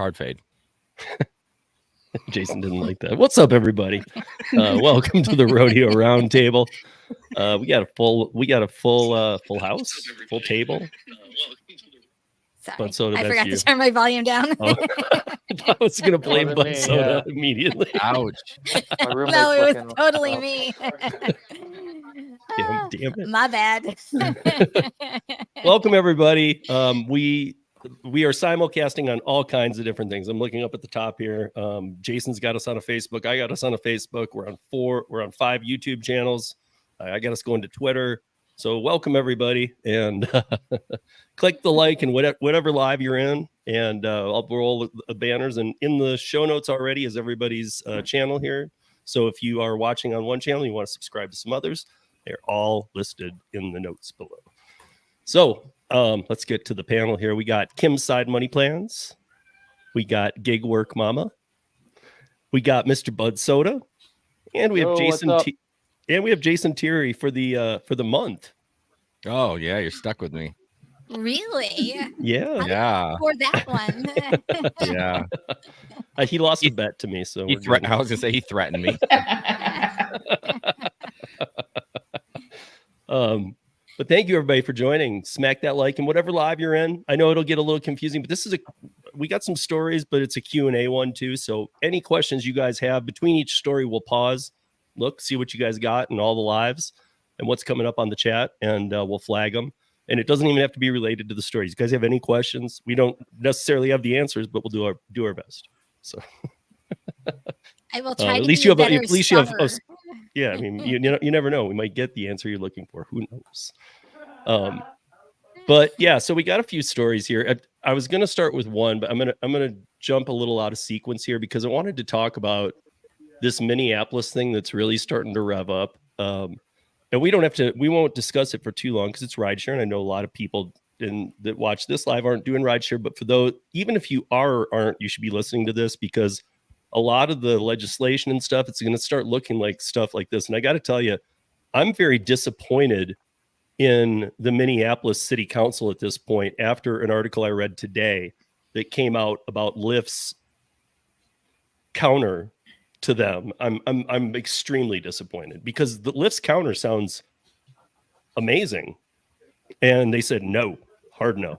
hard fade. Jason didn't like that. What's up, everybody? Welcome to the Rodeo Roundtable. We got a full house, full table. Sorry, Budsoda, I that's forgot you. to turn my volume down. Oh, I was going to blame Wasn't me, Budsoda immediately. Ouch. My roommate's No, it was looking totally up. me. Damn it. My bad. Welcome, everybody. We are simulcasting on all kinds of different things. I'm looking up at the top here. Jason's got us on a Facebook. I got us on a Facebook. We're on 5 YouTube channels. I got us going to Twitter. So welcome, everybody, and click the like and whatever live you're in, and I'll roll the banners. And in the show notes already is everybody's channel here. So if you are watching on one channel, you want to subscribe to some others, they're all listed in the notes below. So let's get to the panel here. We got Kim's Side Money Plans. We got Gig Work Mama. We got Mr. Budsoda, and we have Jason. And we have Jason Thierry for the month. Oh yeah, you're stuck with me. Really? Yeah. For that one. Yeah. He lost a bet to me, so I was gonna say he threatened me. But thank you, everybody, for joining. Smack that like and whatever live you're in. I know it'll get a little confusing, but we got some stories, but it's a Q&A one too. So any questions you guys have between each story, we'll pause, look, see what you guys got in all the lives and what's coming up on the chat, and we'll flag them. And it doesn't even have to be related to the stories. You guys have any questions? We don't necessarily have the answers, but we'll do our best. So I will try at to least be you have a better at least you have stuffer. yeah, I mean, you never know. We might get the answer you're looking for. Who knows? But yeah, so we got a few stories here. I was going to start with one, but I'm going to jump a little out of sequence here because I wanted to talk about this Minneapolis thing that's really starting to rev up. And we won't discuss it for too long because it's rideshare. And I know a lot of people that watch this live aren't doing rideshare, but for those, even if you are or aren't, you should be listening to this because a lot of the legislation and stuff, it's going to start looking like stuff like this. And I got to tell you, I'm very disappointed in the Minneapolis City Council at this point after an article I read today that came out about Lyft's counter to them. I'm extremely disappointed because the Lyft's counter sounds amazing. And they said, no, hard no,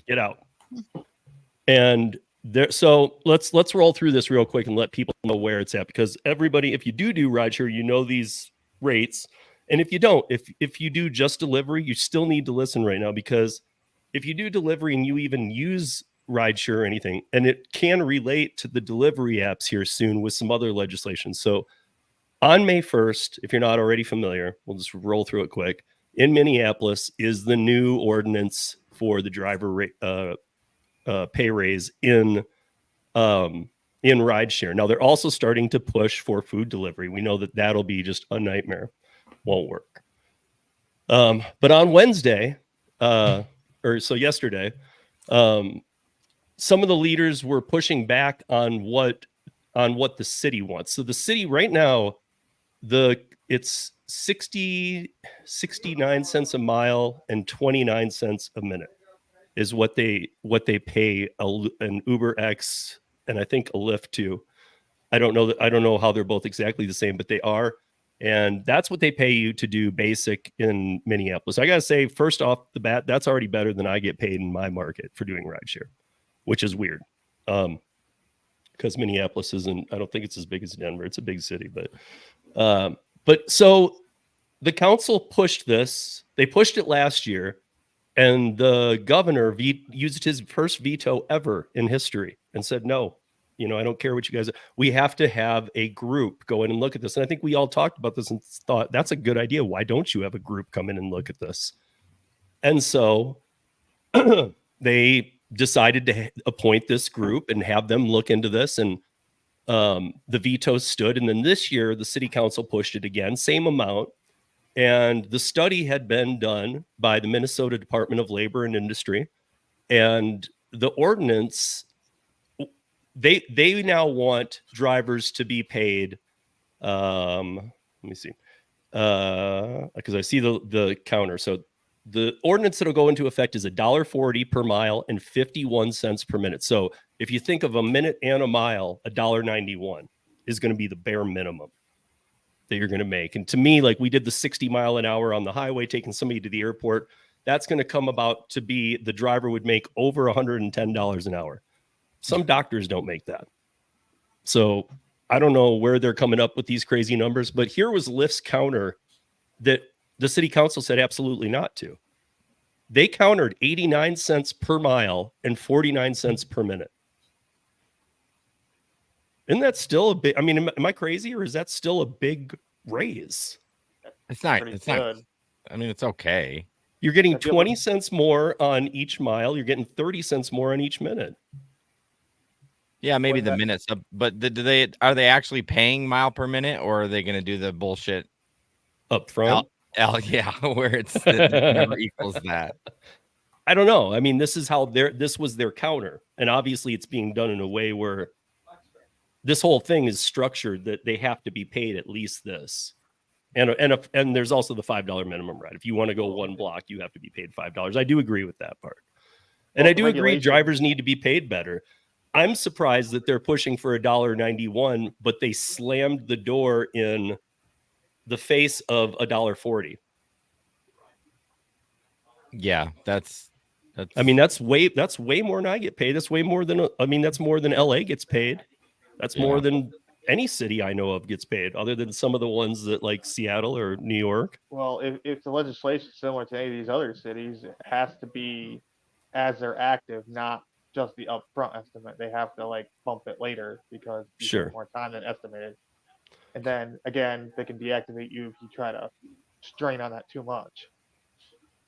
get out. And so let's roll through this real quick and let people know where it's at, because everybody, if you do rideshare, you know these rates. And if you don't, if you do just delivery, you still need to listen right now, because if you do delivery and you even use rideshare or anything, and it can relate to the delivery apps here soon with some other legislation. So on May 1st, if you're not already familiar, we'll just roll through it quick. In Minneapolis is the new ordinance for the driver pay raise in rideshare. Now they're also starting to push for food delivery. We know that that'll be just a nightmare. Won't work. But on Wednesday, yesterday, some of the leaders were pushing back on what the city wants. So the city right now, it's 69 cents a mile and 29 cents a minute is what they pay an Uber X and I think a Lyft too. I don't know how they're both exactly the same, but they are. And that's what they pay you to do basic in Minneapolis. I got to say, first off the bat, that's already better than I get paid in my market for doing rideshare, which is weird. Because Minneapolis I don't think it's as big as Denver. It's a big city, but so the council pushed this. They pushed it last year, and the governor used his first veto ever in history and said, no, I don't care what you guys, we have to have a group go in and look at this. And I think we all talked about this and thought that's a good idea. Why don't you have a group come in and look at this? And so they decided to appoint this group and have them look into this. And the veto stood. And then this year, the city council pushed it again, same amount. And the study had been done by the Minnesota Department of Labor and Industry. And the ordinance, they now want drivers to be paid. Let me see. Because I see the counter. So The ordinance that'll go into effect is $1.40 per mile and 51 cents per minute. So if you think of a minute and a mile, $1.91 is going to be the bare minimum that you're going to make. And to me, like we did the 60 mile an hour on the highway, taking somebody to the airport, that's going to come about to be the driver would make over $110 an hour. Some doctors don't make that. So I don't know where they're coming up with these crazy numbers, but here was Lyft's counter that the city council said absolutely not to. They countered 89 cents per mile and 49 cents per minute. Isn't that still a big, I mean, am I crazy or is that still a big raise? It's not. Pretty It's not. good. I mean, it's okay. You're getting I feel 20 like- cents more on each mile. You're getting 30 cents more on each minute. Yeah, maybe Well, the that- minutes. But are they actually paying mile per minute, or are they going to do the bullshit? Up front. Yeah, where it never equals that. I don't know. I mean, this was their counter. And obviously it's being done in a way where this whole thing is structured that they have to be paid at least this. And there's also the $5 minimum ride. If you want to go one block, you have to be paid $5. I do agree with that part. And Well, I do agree regulation- drivers need to be paid better. I'm surprised that they're pushing for $1.91, but they slammed the door in the face of $1.40. Yeah, that's. I mean, that's way more than I get paid. That's way more than that's more than LA gets paid. That's more Yeah. than any city I know of gets paid, other than some of the ones that like Seattle or New York. Well, if the legislation is similar to any of these other cities, it has to be as they're active, not just the upfront estimate. They have to like bump it later because you Sure. take more time than estimated. And then again, they can deactivate you if you try to strain on that too much.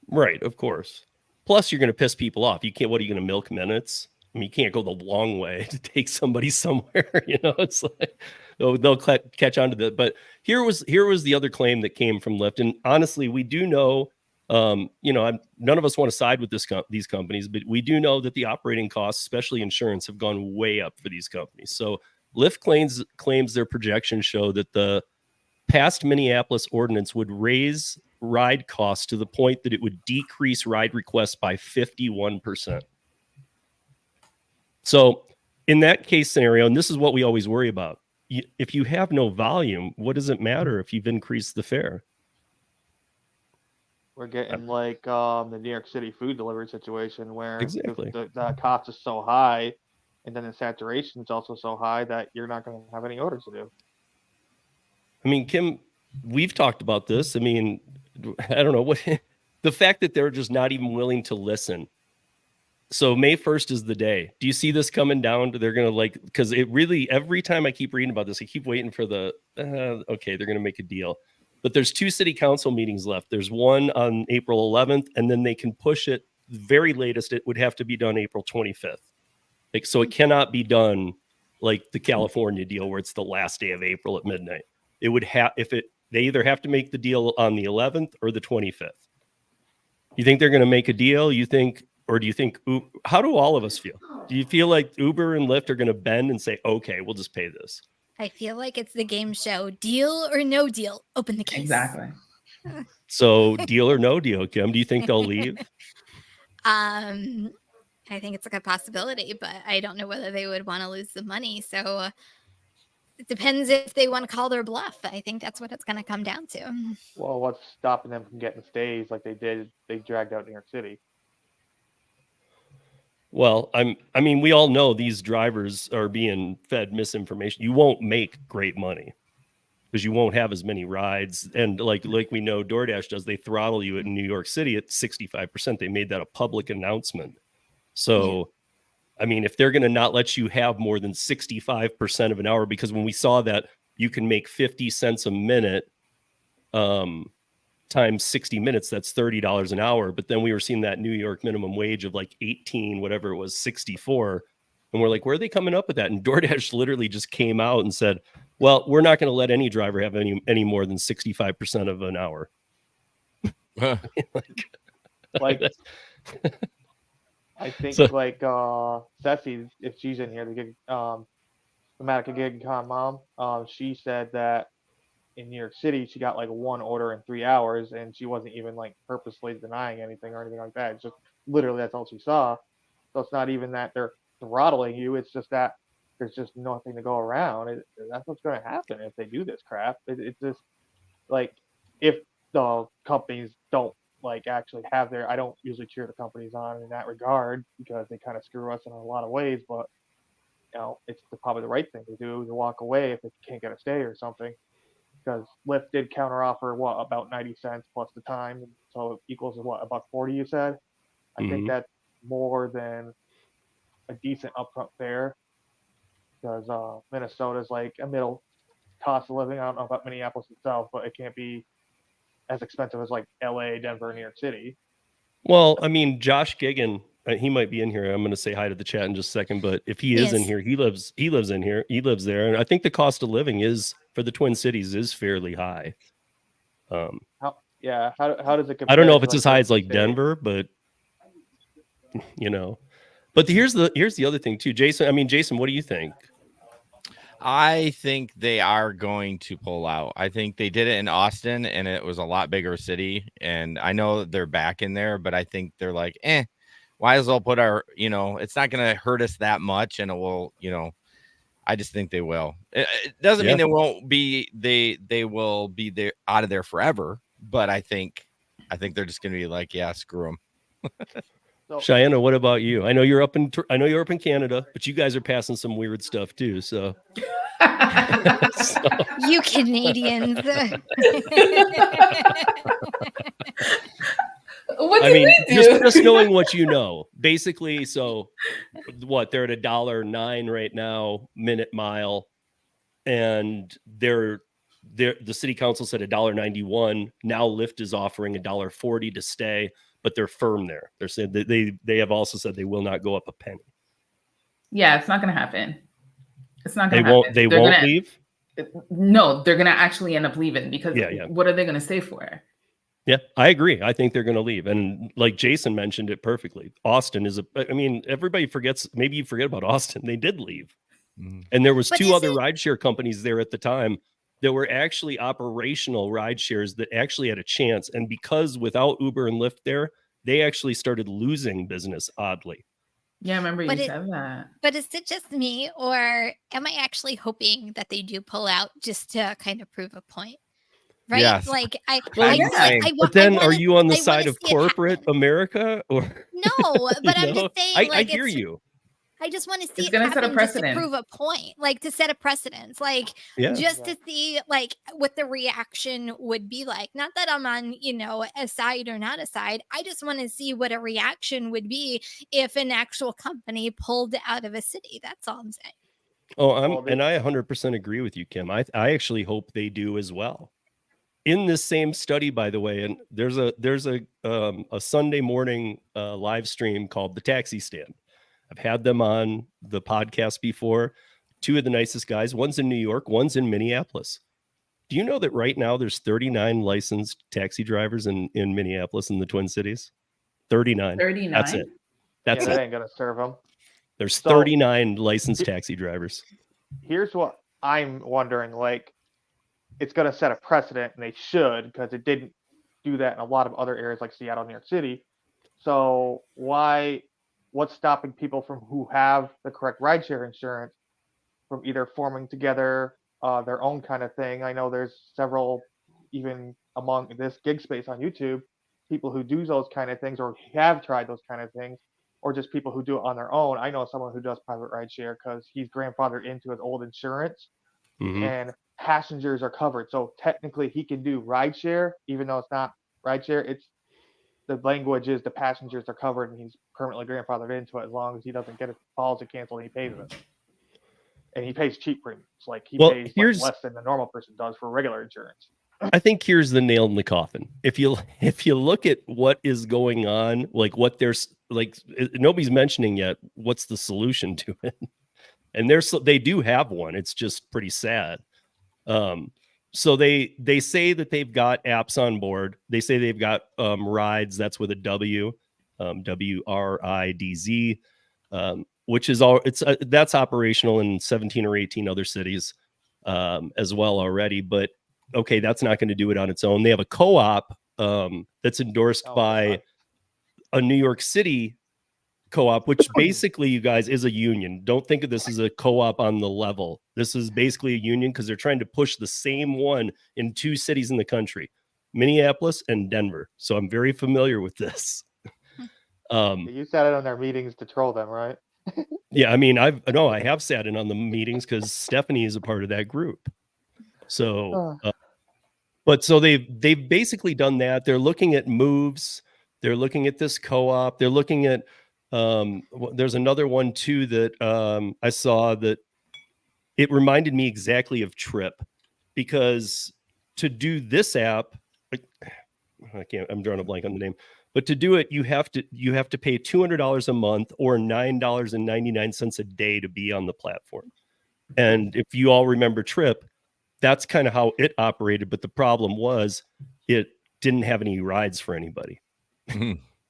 Right, of course. Plus, you're going to piss people off. You can't. What are you going to milk minutes? I mean, you can't go the long way to take somebody somewhere. You know, it's like they'll catch on to that. But here was the other claim that came from Lyft. And honestly, we do know, none of us want to side with these companies, but we do know that the operating costs, especially insurance, have gone way up for these companies. So Lyft claims their projections show that the past Minneapolis ordinance would raise ride costs to the point that it would decrease ride requests by 51%. So in that case scenario, and this is what we always worry about, if you have no volume, what does it matter if you've increased the fare? We're getting like the New York City food delivery situation where Exactly. the cost is so high, and then the saturation is also so high that you're not going to have any orders to do. I mean, Kim, we've talked about this. I mean, I don't know what the fact that they're just not even willing to listen. So May 1st is the day. Do you see this coming down to they're going to because it really, every time I keep reading about this, I keep waiting for okay, they're going to make a deal. But there's 2 city council meetings left. There's one on April 11th, and then they can push it. Very latest, it would have to be done April 25th. So it cannot be done like the California deal where it's the last day of April at midnight. It would have, they either have to make the deal on the 11th or the 25th. You think they're going to make a deal? Or do you think, how do all of us feel? Do you feel like Uber and Lyft are going to bend and say, okay, we'll just pay this? I feel like it's the game show. Deal or no deal? Open the case. Exactly. So deal or no deal, Kim? Do you think they'll leave? I think it's a good possibility, but I don't know whether they would want to lose the money. So it depends if they want to call their bluff. I think that's what it's going to come down to. Well, what's stopping them from getting stays like they did? They dragged out New York City. Well, I mean, we all know these drivers are being fed misinformation. You won't make great money because you won't have as many rides. And like we know DoorDash does, they throttle you in New York City at 65%. They made that a public announcement. So, I mean, if they're going to not let you have more than 65% of an hour, because when we saw that you can make 50 cents a minute times 60 minutes, that's $30 an hour. But then we were seeing that New York minimum wage of like 18, whatever it was, 64. And we're like, where are they coming up with that? And DoorDash literally just came out and said, well, we're not going to let any driver have any more than 65% of an hour. Like, I think So- like Ceci, if she's in here, the Matica Gig Con mom, she said that in New York City, she got like one order in 3 hours, and she wasn't even like purposely denying anything or anything like that. It's just literally that's all she saw. So it's not even that they're throttling you. It's just that there's just nothing to go around. That's what's going to happen if they do this crap. It's just like if the companies don't like actually have their. I don't usually cheer the companies on in that regard because they kind of screw us in a lot of ways, but it's probably the right thing to do to walk away if they can't get a stay or something. Because Lyft did counteroffer about 90 cents plus the time, so it equals $1.40 you said. I think that's more than a decent upfront fare because Minnesota's like a middle cost of living. I don't know about Minneapolis itself, but it can't be as expensive as like LA, Denver, New York City. Well, I mean, Josh Gigan, he might be in here. I'm going to say hi to the chat in just a second, but if he is in here, he lives in here. He lives there, and I think the cost of living is for the Twin Cities is fairly high. How does it compare? I don't know if it's to, as high as like state? Denver, but But here's the other thing too, Jason. I mean, Jason, what do you think? I think they are going to pull out. I think they did it in Austin, and it was a lot bigger city. And I know they're back in there, but I think they're like, why as well put our, it's not going to hurt us that much, and it will, I just think they will. It doesn't mean they won't be. They will be there out of there forever. But I think they're just going to be like, yeah, screw them. So, Cheyenne, what about you? I know you're up in Canada, but you guys are passing some weird stuff too. So, you Canadians. What do they do? Just knowing what you know, basically. So, what they're at $1.09 right now, minute mile, and the city council said $1.91. Now Lyft is offering $1.40 to stay. But they're firm there. They're saying that they have also said they will not go up a penny. Yeah, it's not going to happen. It's not going to happen. They won't leave? No, they're going to actually end up leaving because what are they going to stay for? Yeah, I agree. I think they're going to leave. And like Jason mentioned it perfectly. Austin is everybody forgets. Maybe you forget about Austin. They did leave. Mm-hmm. And there was two other rideshare companies there at the time that were actually operational ride shares that actually had a chance. And because without Uber and Lyft there, they actually started losing business, oddly. Yeah, I remember you said that. But is it just me, or am I actually hoping that they do pull out just to kind of prove a point? Right? Yes. Like but then are you on the side of corporate America or no? But I'm just saying, I hear you. I just want to see it's going to set a precedent, to prove a point, like to set a precedence, like just to see like what the reaction would be like. Not that I'm on, a side or not a side. I just want to see what a reaction would be if an actual company pulled out of a city. That's all I'm saying. Oh, and I 100% agree with you, Kim. I actually hope they do as well. In this same study, by the way, and there's a Sunday morning live stream called The Taxi Stand. I've had them on the podcast before. Two of the nicest guys. One's in New York, one's in Minneapolis. Do you know that right now there's 39 licensed taxi drivers in Minneapolis in the Twin Cities? 39. 39? That's it. That's it. That ain't going to serve them. There's 39 licensed taxi drivers. Here's what I'm wondering. Like, it's going to set a precedent, and they should, because it didn't do that in a lot of other areas like Seattle, New York City. So what's stopping people from who have the correct rideshare insurance from either forming together their own kind of thing? I know there's several, even among this gig space on YouTube, people who do those kind of things or have tried those kind of things, or just people who do it on their own. I know someone who does private rideshare because he's grandfathered into his old insurance, and passengers are covered. So technically he can do rideshare, even though it's not rideshare. It's the language is the passengers are covered, and he's permanently grandfathered into it as long as he doesn't get his policy canceled and he pays it. And he pays cheap premiums. Like he pays less than the normal person does for regular insurance. I think here's the nail in the coffin. If you look at what is going on, like what there's like, nobody's mentioning yet what's the solution to it. And they do have one. It's just pretty sad. So they say that they've got apps on board. They say they've got rides. That's with a W, WRIDZ, which is that's operational in 17 or 18 other cities as well already. But okay, that's not going to do it on its own. They have a co-op that's endorsed by a New York City co-op, which basically, you guys, is a union. Don't think of this as a co-op on the level. This is basically a union because they're trying to push the same one in 2 cities in the country, Minneapolis and Denver. So I'm very familiar with this. You sat in on their meetings to troll them, right? Yeah, I mean, I have sat in on the meetings because Stephanie is a part of that group. So, but so they've basically done that. They're looking at moves. They're looking at this co-op. They're looking at there's another one too that I saw that it reminded me exactly of Trip, because to do this app, I'm drawing a blank on the name, but to do it, you have to pay $200 a month or $9.99 a day to be on the platform. And if you all remember Trip, that's kind of how it operated. But the problem was it didn't have any rides for anybody.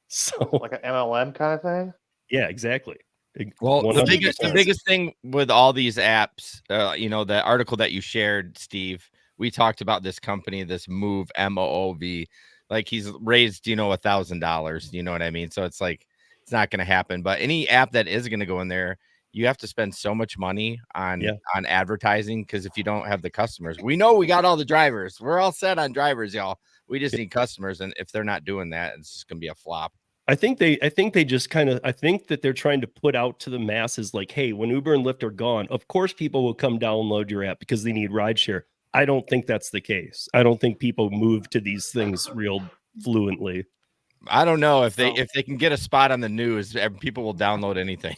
So like an MLM kind of thing. Yeah, exactly. Well, the biggest thing with all these apps, the article that you shared, Steve, we talked about this company, this Move, MOOV, like he's raised, $1,000, you know what I mean? So it's like, it's not going to happen. But any app that is going to go in there, you have to spend so much money on advertising, because if you don't have the customers, we know we got all the drivers. We're all set on drivers, y'all. We just need customers. And if they're not doing that, it's just going to be a flop. I think that they're trying to put out to the masses like, hey, when Uber and Lyft are gone, of course people will come download your app because they need rideshare. I don't think that's the case. I don't think people move to these things real fluently. I don't know if they can get a spot on the news, people will download anything.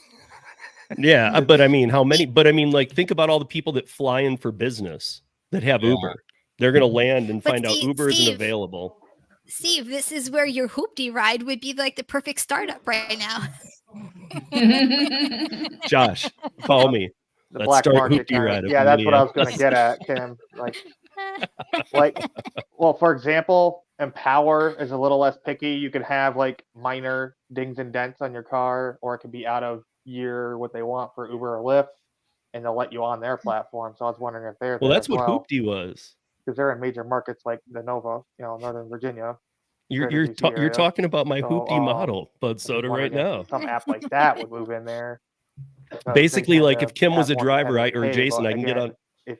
Yeah, but I mean, how many? But I mean, like, think about all the people that fly in for business that have Uber. They're going to land and find out Uber isn't available. Steve, this is where your Hoopty ride would be like the perfect startup right now. Josh, call me. Let's start Hoopty ride. Yeah, that's what I was going to get at, Kim. Well, for example, Empower is a little less picky. You could have like minor dings and dents on your car, or it could be out of year what they want for Uber or Lyft, and they'll let you on their platform. So I was wondering if they're that's what Hoopty was. Because they're in major markets like the Nova, Northern Virginia. You're talking about my Hoopty model, Budsoda, right now. Some app like that would move in there. Basically, like if Kim was a driver, or Jason, I can get on. If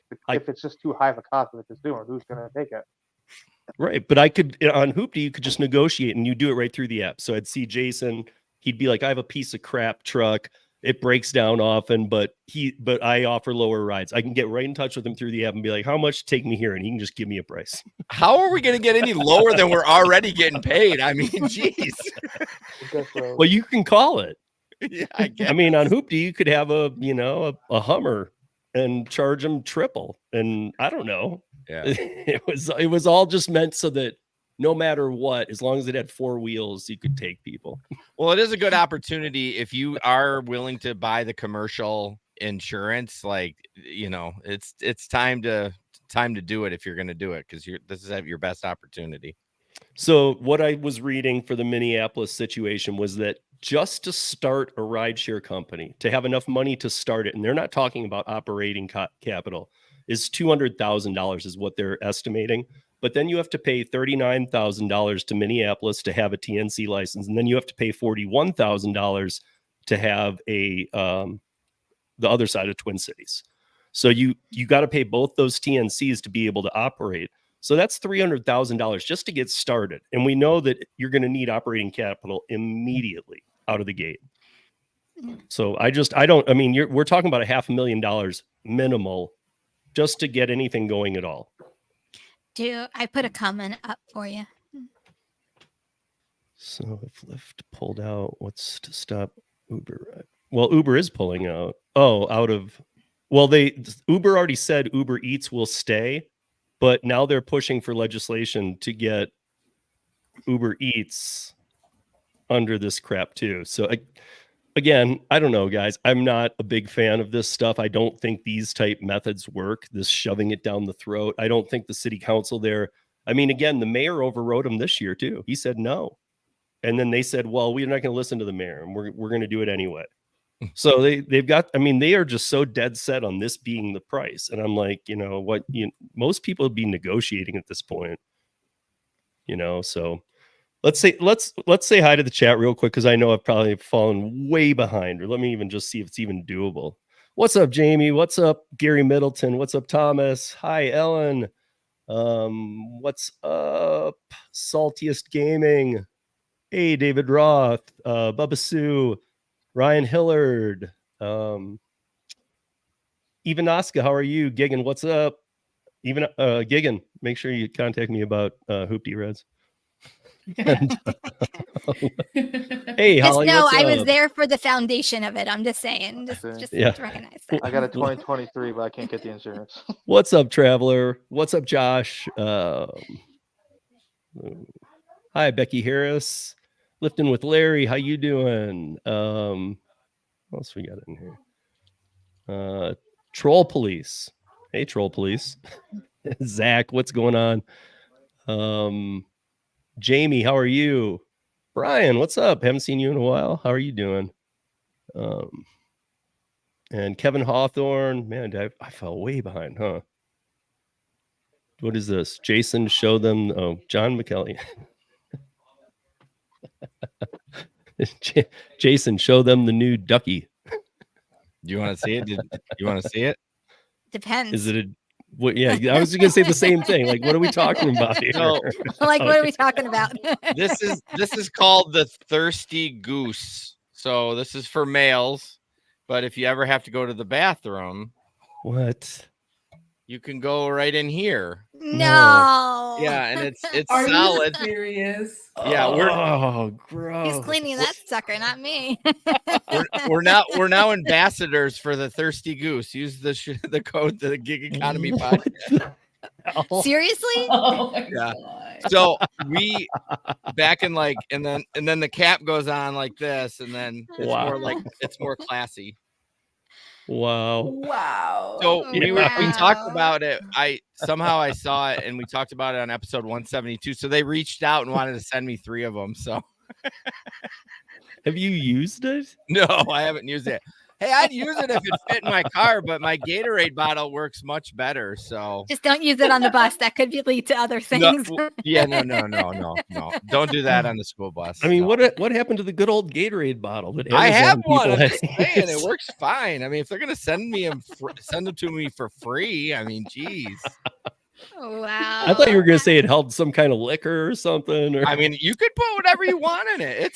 it's just too high of a cost for the consumer, who's going to take it? Right, but I could on Hoopty, you could just negotiate, and you do it right through the app. So I'd see Jason. He'd be like, I have a piece of crap truck. It breaks down often, but I offer lower rides. I can get right in touch with him through the app and be like, how much? Take me here. And he can just give me a price. How are we going to get any lower than we're already getting paid? I mean, geez. Well, you can call it. Yeah, I guess. I mean, on Hoopty, you could have a Hummer and charge them triple. And I don't know. Yeah. It was all just meant so that no matter what, as long as it had 4 wheels, you could take people. Well, it is a good opportunity if you are willing to buy the commercial insurance. Like, it's time to do it if you're going to do it, because this is your best opportunity. So what I was reading for the Minneapolis situation was that just to start a rideshare company, to have enough money to start it, and they're not talking about operating capital, is $200,000 is what they're estimating. But then you have to pay $39,000 to Minneapolis to have a TNC license, and then you have to pay $41,000 to have the other side of Twin Cities. So you got to pay both those TNCs to be able to operate. So that's $300,000 just to get started. And we know that you're going to need operating capital immediately out of the gate. So we're talking about $500,000 minimal just to get anything going at all. I put a comment up for you. So if Lyft pulled out, what's to stop Uber? Well, Uber is pulling out. Uber already said Uber Eats will stay, but now they're pushing for legislation to get Uber Eats under this crap too. So again, I don't know, guys. I'm not a big fan of this stuff. I don't think these type methods work, this shoving it down the throat. I don't think the city council there. I mean, again, the mayor overrode him this year, too. He said no. And then they said, well, we're not going to listen to the mayor, and we're going to do it anyway. So they've got, I mean, they are just so dead set on this being the price. And I'm like, most people would be negotiating at this point, so let's say hi to the chat real quick, because I know I've probably fallen way behind, or let me even just see if it's even doable. What's up, Jamie? What's up, Gary Middleton? What's up, Thomas? Hi, Ellen. What's up, Saltiest Gaming? Hey, David Roth, Bubba Sue, Ryan Hillard, even Oscar, how are you? Gigan, what's up? Even Gigan, make sure you contact me about Hoopty Reds. And, hey, just Holly, know I was there for the foundation of it. I'm just saying, just recognize that. I got a 2023, but I can't get the insurance. What's up, Traveler? What's up, Josh? Hi, Becky Harris. Lifting with Larry, how you doing? What else we got in here? Troll Police. Hey, Troll Police. Zach, what's going on? Jamie, how are you? Brian, what's up? Haven't seen you in a while. How are you doing? And Kevin Hawthorne, man, I fell way behind, huh? What is this? Jason, show them. Oh, John McKelly. Jason, show them the new Ducky. Do you want to see it? You want to see it? Depends. Is it yeah, I was going to say the same thing. Like, what are we talking about here? No. What are we talking about? This is called the Thirsty Goose. So this is for males, but if you ever have to go to the bathroom, what? You can go right in here. No. Yeah, and it's Are solid. you serious? Yeah, gross. He's cleaning that sucker, not me. we're now ambassadors for the Thirsty Goose. Use the code, the Gig Economy podcast. Seriously? Oh my Yeah. God. So we back in and then the cap goes on like this, and then it's more classy. Wow. So we talked about it. I saw it, and we talked about it on episode 172. So they reached out and wanted to send me 3 of them. So have you used it? No, I haven't used it. Hey, I'd use it if it fit in my car, but my Gatorade bottle works much better. So just don't use it on the bus. That could lead to other things. No. Don't do that on the school bus. I mean, what happened to the good old Gatorade bottle? That I have one. I'm just saying, it works fine. I mean, if they're gonna send them to me for free, I mean, geez. Wow. I thought you were gonna say it held some kind of liquor or something. Or... I mean, you could put whatever you want in it.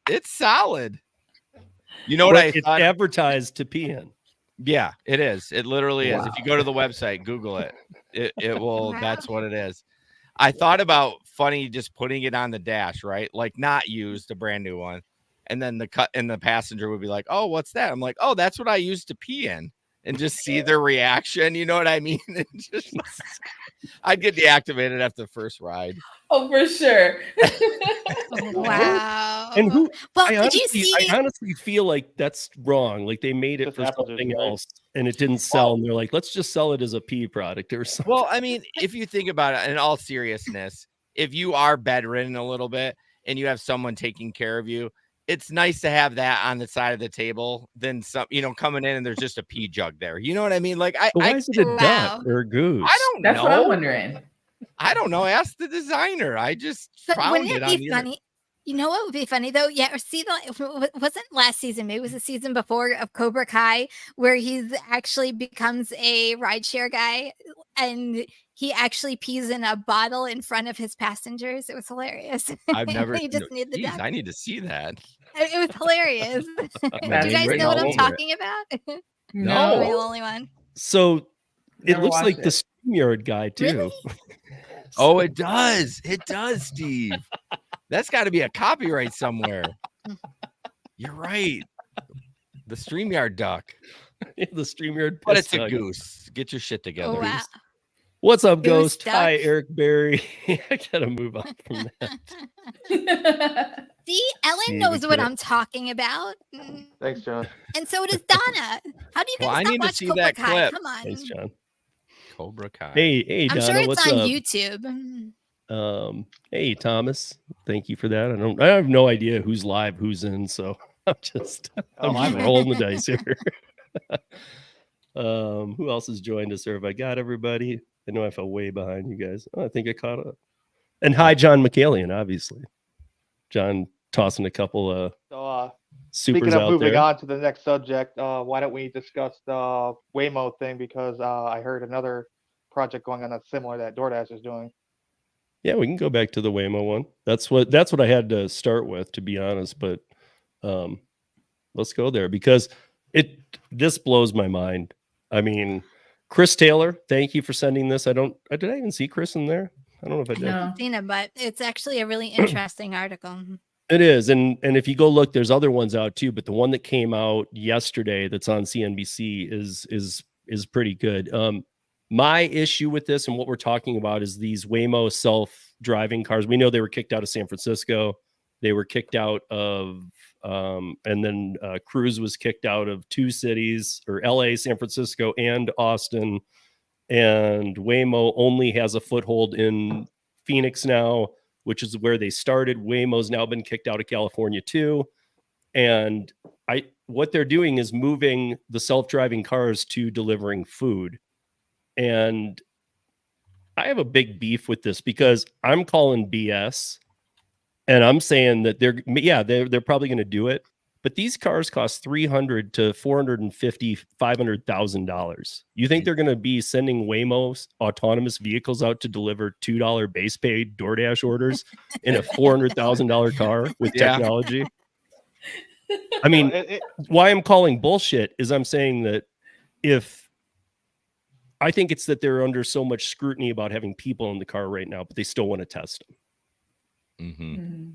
It's solid. You know what it's advertised to pee in. Yeah, it is. It literally is. If you go to the website, Google it. It will. Wow. That's what it is. I thought about just putting it on the dash, right? Like not used, a brand new one, and then the passenger would be like, "Oh, what's that?" I'm like, "Oh, that's what I used to pee in," and just see their reaction. You know what I mean? I'd get deactivated after the first ride. Oh, for sure. Wow. And who? Well, I honestly feel like that's wrong. Like they made it for something else, and it didn't sell. And they're like, let's just sell it as a pee product or something. Well, I mean, if you think about it, in all seriousness, if you are bedridden a little bit and you have someone taking care of you, it's nice to have that on the side of the table than some, coming in and there's just a pee jug there. You know what I mean? Like, why is it a duck or a goose? I don't know. That's what I'm wondering. I don't know. Ask the designer. I just found it on funny? You know what would be funny though? Yeah, see, wasn't last season? Maybe it was the season before of Cobra Kai, where he actually becomes a rideshare guy, and he actually pees in a bottle in front of his passengers. It was hilarious. I've never. You just need the duck. I need to see that. It was hilarious. Do you guys know what I'm talking about? No, I'm the only one. So it looks like the StreamYard guy too. Really? Oh, it does. It does, Steve. That's got to be a copyright somewhere. You're right. The StreamYard duck. The StreamYard, but it's a goose. Get your shit together. Oh, wow. What's up, Ghost? Hi, Eric Berry. I gotta move on from that. See, Ellen knows what I'm talking about. Thanks, John. And so does Donna. How do you guys not watch Cobra Kai? Clip. Come on. Thanks, John. Cobra Kai. Hey, I'm Donna, sure it's what's on up? YouTube. Hey, Thomas. Thank you for that. I have no idea who's live, who's in. So I'm just rolling the dice here. Who else has joined us, or have I got everybody? I know I fell way behind you guys. Oh, I think I caught up. And hi, John McCallion, obviously. John tossing a couple of speaking supers of out moving there. on to the next subject, why don't we discuss the Waymo thing? Because I heard another project going on that's similar that DoorDash is doing. Yeah, we can go back to the Waymo one. That's what I had to start with, to be honest. But let's go there, because this blows my mind. I mean, Chris Taylor, thank you for sending this. Did I even see Chris in there? I don't know if I did. I haven't seen it, but it's actually a really interesting article. It is, and if you go look, there's other ones out too. But the one that came out yesterday that's on CNBC is pretty good. My issue with this and what we're talking about is these Waymo self-driving cars. We know they were kicked out of San Francisco. They were kicked out of, and then Cruise was kicked out of 2 cities, or LA, San Francisco, and Austin. And Waymo only has a foothold in Phoenix now, which is where they started. Waymo's now been kicked out of California too. And what they're doing is moving the self-driving cars to delivering food. And I have a big beef with this, because I'm calling BS, and I'm saying that they're probably going to do it. But these cars cost $300,000 to $450,000, $500,000. You think they're going to be sending Waymo's autonomous vehicles out to deliver $2 base pay DoorDash orders in a $400,000 car with technology? I mean, why I'm calling bullshit is I'm saying that I think it's that they're under so much scrutiny about having people in the car right now, but they still want to test them. Mm-hmm.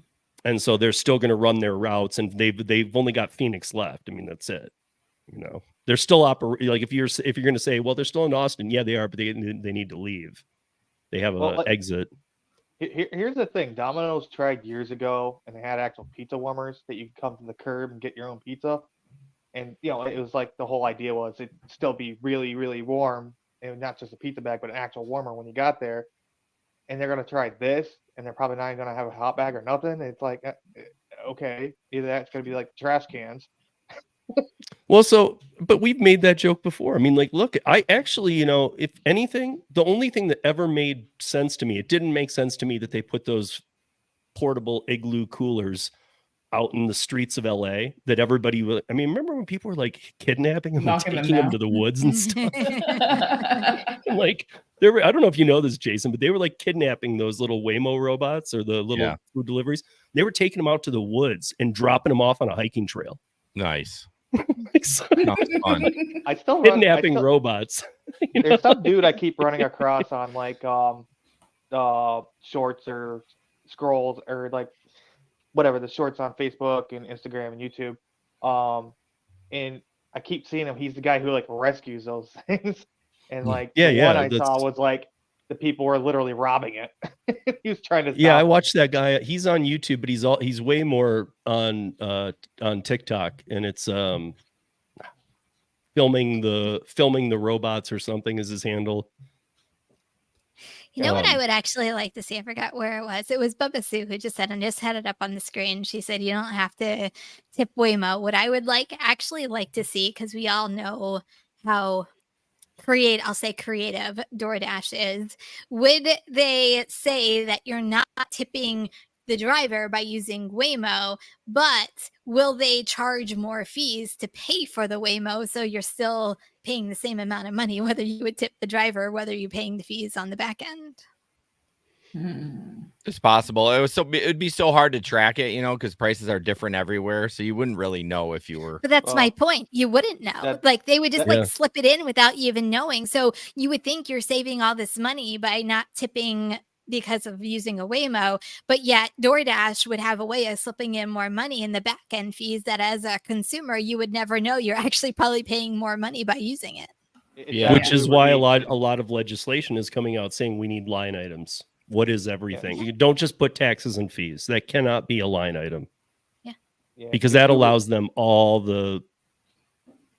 And so they're still going to run their routes, and they've only got Phoenix left. I mean, that's it. They're still like if you're going to say, well, they're still in Austin. Yeah, they are, but they need to leave. They have an exit. Here's the thing: Domino's tried years ago, and they had actual pizza warmers that you could come to the curb and get your own pizza. And it was like the whole idea was it'd still be really, really warm, and not just a pizza bag, but an actual warmer when you got there. And they're going to try this, and they're probably not going to have a hot bag or nothing. It's like, okay, either that's going to be like trash cans. Well, but we've made that joke before. I mean, like, look, I actually, if anything, the only thing that ever made sense to me, it didn't make sense to me that they put those portable igloo coolers out in the streets of LA that everybody would. I mean, remember when people were like kidnapping them and taking them to the woods and stuff? Like, I don't know if you know this, Jason, but they were like kidnapping those little Waymo robots, or the little food deliveries. They were taking them out to the woods and dropping them off on a hiking trail. Nice. Fun. I still kidnapping robots. There's some dude I keep running across on like shorts or scrolls, or like whatever, the shorts on Facebook and Instagram and YouTube. And I keep seeing him. He's the guy who like rescues those things. And like one I saw was like the people were literally robbing it. He was trying to stop I watched that guy. He's on YouTube, but he's way more on TikTok, and it's filming the robots or something is his handle. You know what I would actually like to see? I forgot where it was. It was Bubba Sue who just said, and just had it up on the screen. She said, you don't have to tip Waymo. What I would actually like to see, because we all know how creative DoorDash is, would they say that you're not tipping the driver by using Waymo, but will they charge more fees to pay for the Waymo, so you're still paying the same amount of money, whether you would tip the driver or whether you're paying the fees on the back end? It's possible. It'd be so hard to track it, because prices are different everywhere, so you wouldn't really know if you were. But that's my point. You wouldn't know. They would just slip it in without you even knowing. So you would think you're saving all this money by not tipping because of using a Waymo, but yet DoorDash would have a way of slipping in more money in the back end fees that as a consumer you would never know. You're actually probably paying more money by using it. Which is why a lot of legislation is coming out saying we need line items. What is everything? You don't just put taxes and fees. That cannot be a line item. Because that allows them all the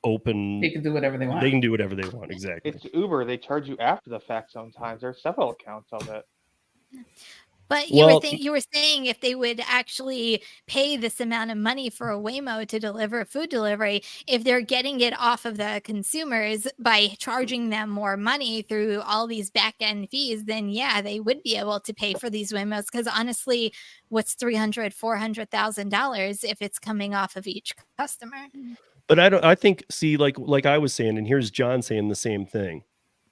open. They can do whatever they want. They can do whatever they want. Exactly. It's Uber. They charge you after the fact sometimes. There's several accounts of it. But you were saying if they would actually pay this amount of money for a Waymo to deliver food delivery, if they're getting it off of the consumers by charging them more money through all these back end fees, then yeah, they would be able to pay for these Waymos. Because honestly, what's $300,000-$400,000 if it's coming off of each customer? But I think, see, like I was saying, and here's John saying the same thing.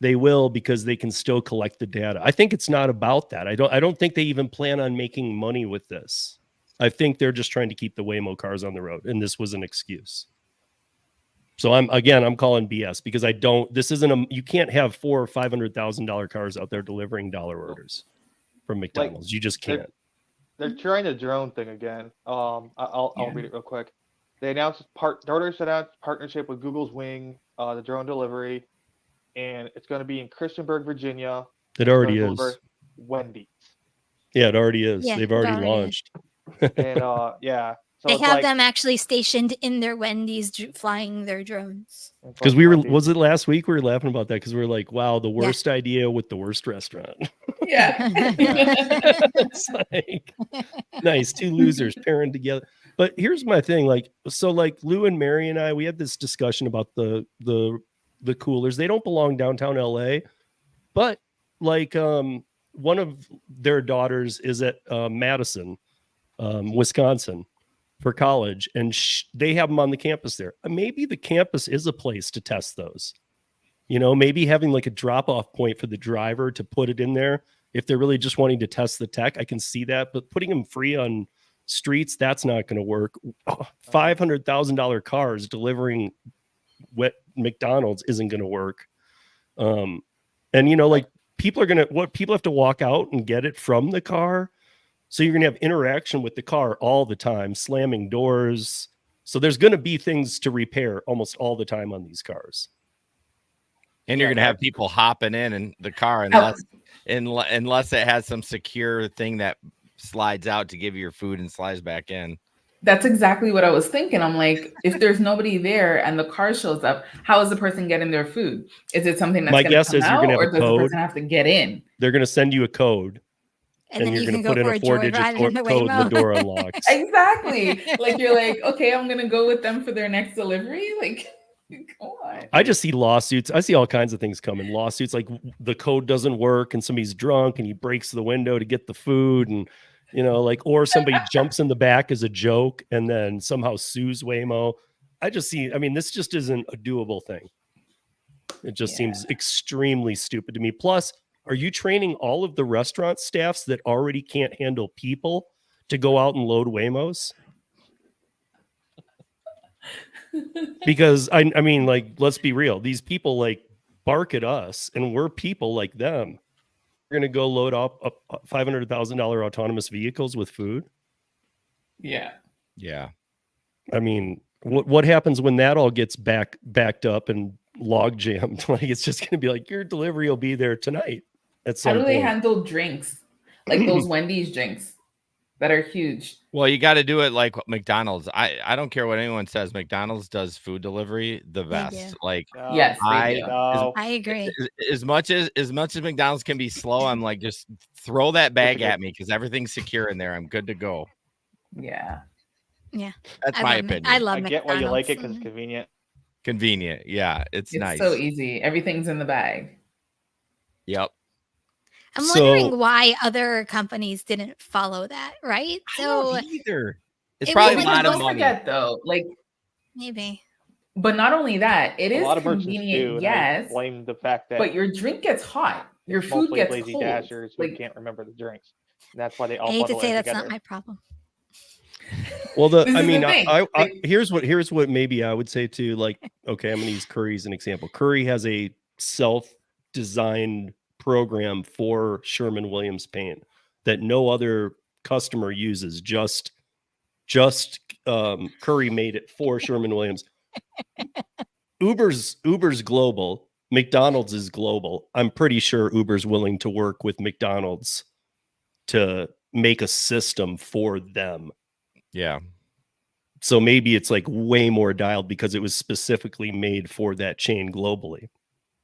They will, because they can still collect the data. I think it's not about that. I don't think they even plan on making money with this. I think they're just trying to keep the Waymo cars on the road, and this was an excuse. So I'm calling BS, because you can't have $400,000 or $500,000 cars out there delivering dollar orders from McDonald's. You just can't. They're trying the drone thing again. I'll read it real quick. They announced DoorDash announced partnership with Google's Wing, the drone delivery. And it's going to be in Christiansburg, Virginia. It already is. Wendy's. Yeah, it already is. Yeah, they've already launched. And yeah, so they have them actually stationed in their Wendy's, flying their drones. Because was it last week we were laughing about that, because we were like, wow, the worst idea with the worst restaurant. Yeah. It's like, nice, two losers pairing together. But here's my thing, so Lou and Mary and I, we had this discussion about the coolers. They don't belong downtown LA, but one of their daughters is at Madison, Wisconsin for college, and they have them on the campus there. Maybe the campus is a place to test those. Maybe having a drop-off point for the driver to put it in there, if they're really just wanting to test the tech, I can see that. But putting them free on streets, that's not going to work. $500,000 cars delivering McDonald's isn't going to work. And people have to walk out and get it from the car. So you're going to have interaction with the car all the time, slamming doors. So there's going to be things to repair almost all the time on these cars. And you're going to have people hopping in the car unless it has some secure thing that slides out to give you your food and slides back in. That's exactly what I was thinking. I'm like, if there's nobody there and the car shows up, how is the person getting their food? Is it something that's going to come out, or does the person have to get in? They're going to send you a code, and you're going to put in a 4-digit code, and the door unlocks. Exactly. You're like, okay, I'm going to go with them for their next delivery. Come on. I just see lawsuits. I see all kinds of things coming. Lawsuits, like the code doesn't work and somebody's drunk and he breaks the window to get the food, and or somebody jumps in the back as a joke and then somehow sues Waymo. This just isn't a doable thing. It just seems extremely stupid to me. Plus, are you training all of the restaurant staffs that already can't handle people to go out and load Waymos? Because let's be real. These people bark at us, and we're people like them. We're going to go load up $500,000 autonomous vehicles with food. Yeah. Yeah. What happens when that all gets backed up and log jammed? It's just going to be your delivery will be there tonight. How do they handle drinks? Those Wendy's drinks that are huge. Well, you got to do it like McDonald's. I don't care what anyone says. McDonald's does food delivery the best. Yes, I agree. As much as McDonald's can be slow, I'm just throw that bag at me because everything's secure in there. I'm good to go. Yeah. Yeah. That's my opinion. I love McDonald's. I get why you like it because it's convenient. Convenient. Yeah. It's nice. So easy. Everything's in the bag. Yep. I'm wondering why other companies didn't follow that, right? I don't either. It's it probably a wasn't- lot of Don't money. forget though, Maybe. but not only that, it A is lot of merchants convenient, do. And I yes, blame the fact that but your drink gets hot. Your it's food mostly gets lazy cold. dashers who can't remember the drinks. And that's why they all I hate to bundle say it that's together. not my problem. Well, This is the thing. Here's what maybe I would say too. Okay, I'm going to use Curry as an example. Curry has a self-designed program for Sherwin-Williams paint that no other customer uses. Just Curry made it for Sherwin-Williams. Uber's global. McDonald's is global. I'm pretty sure Uber's willing to work with McDonald's to make a system for them. Yeah. So maybe it's way more dialed because it was specifically made for that chain globally.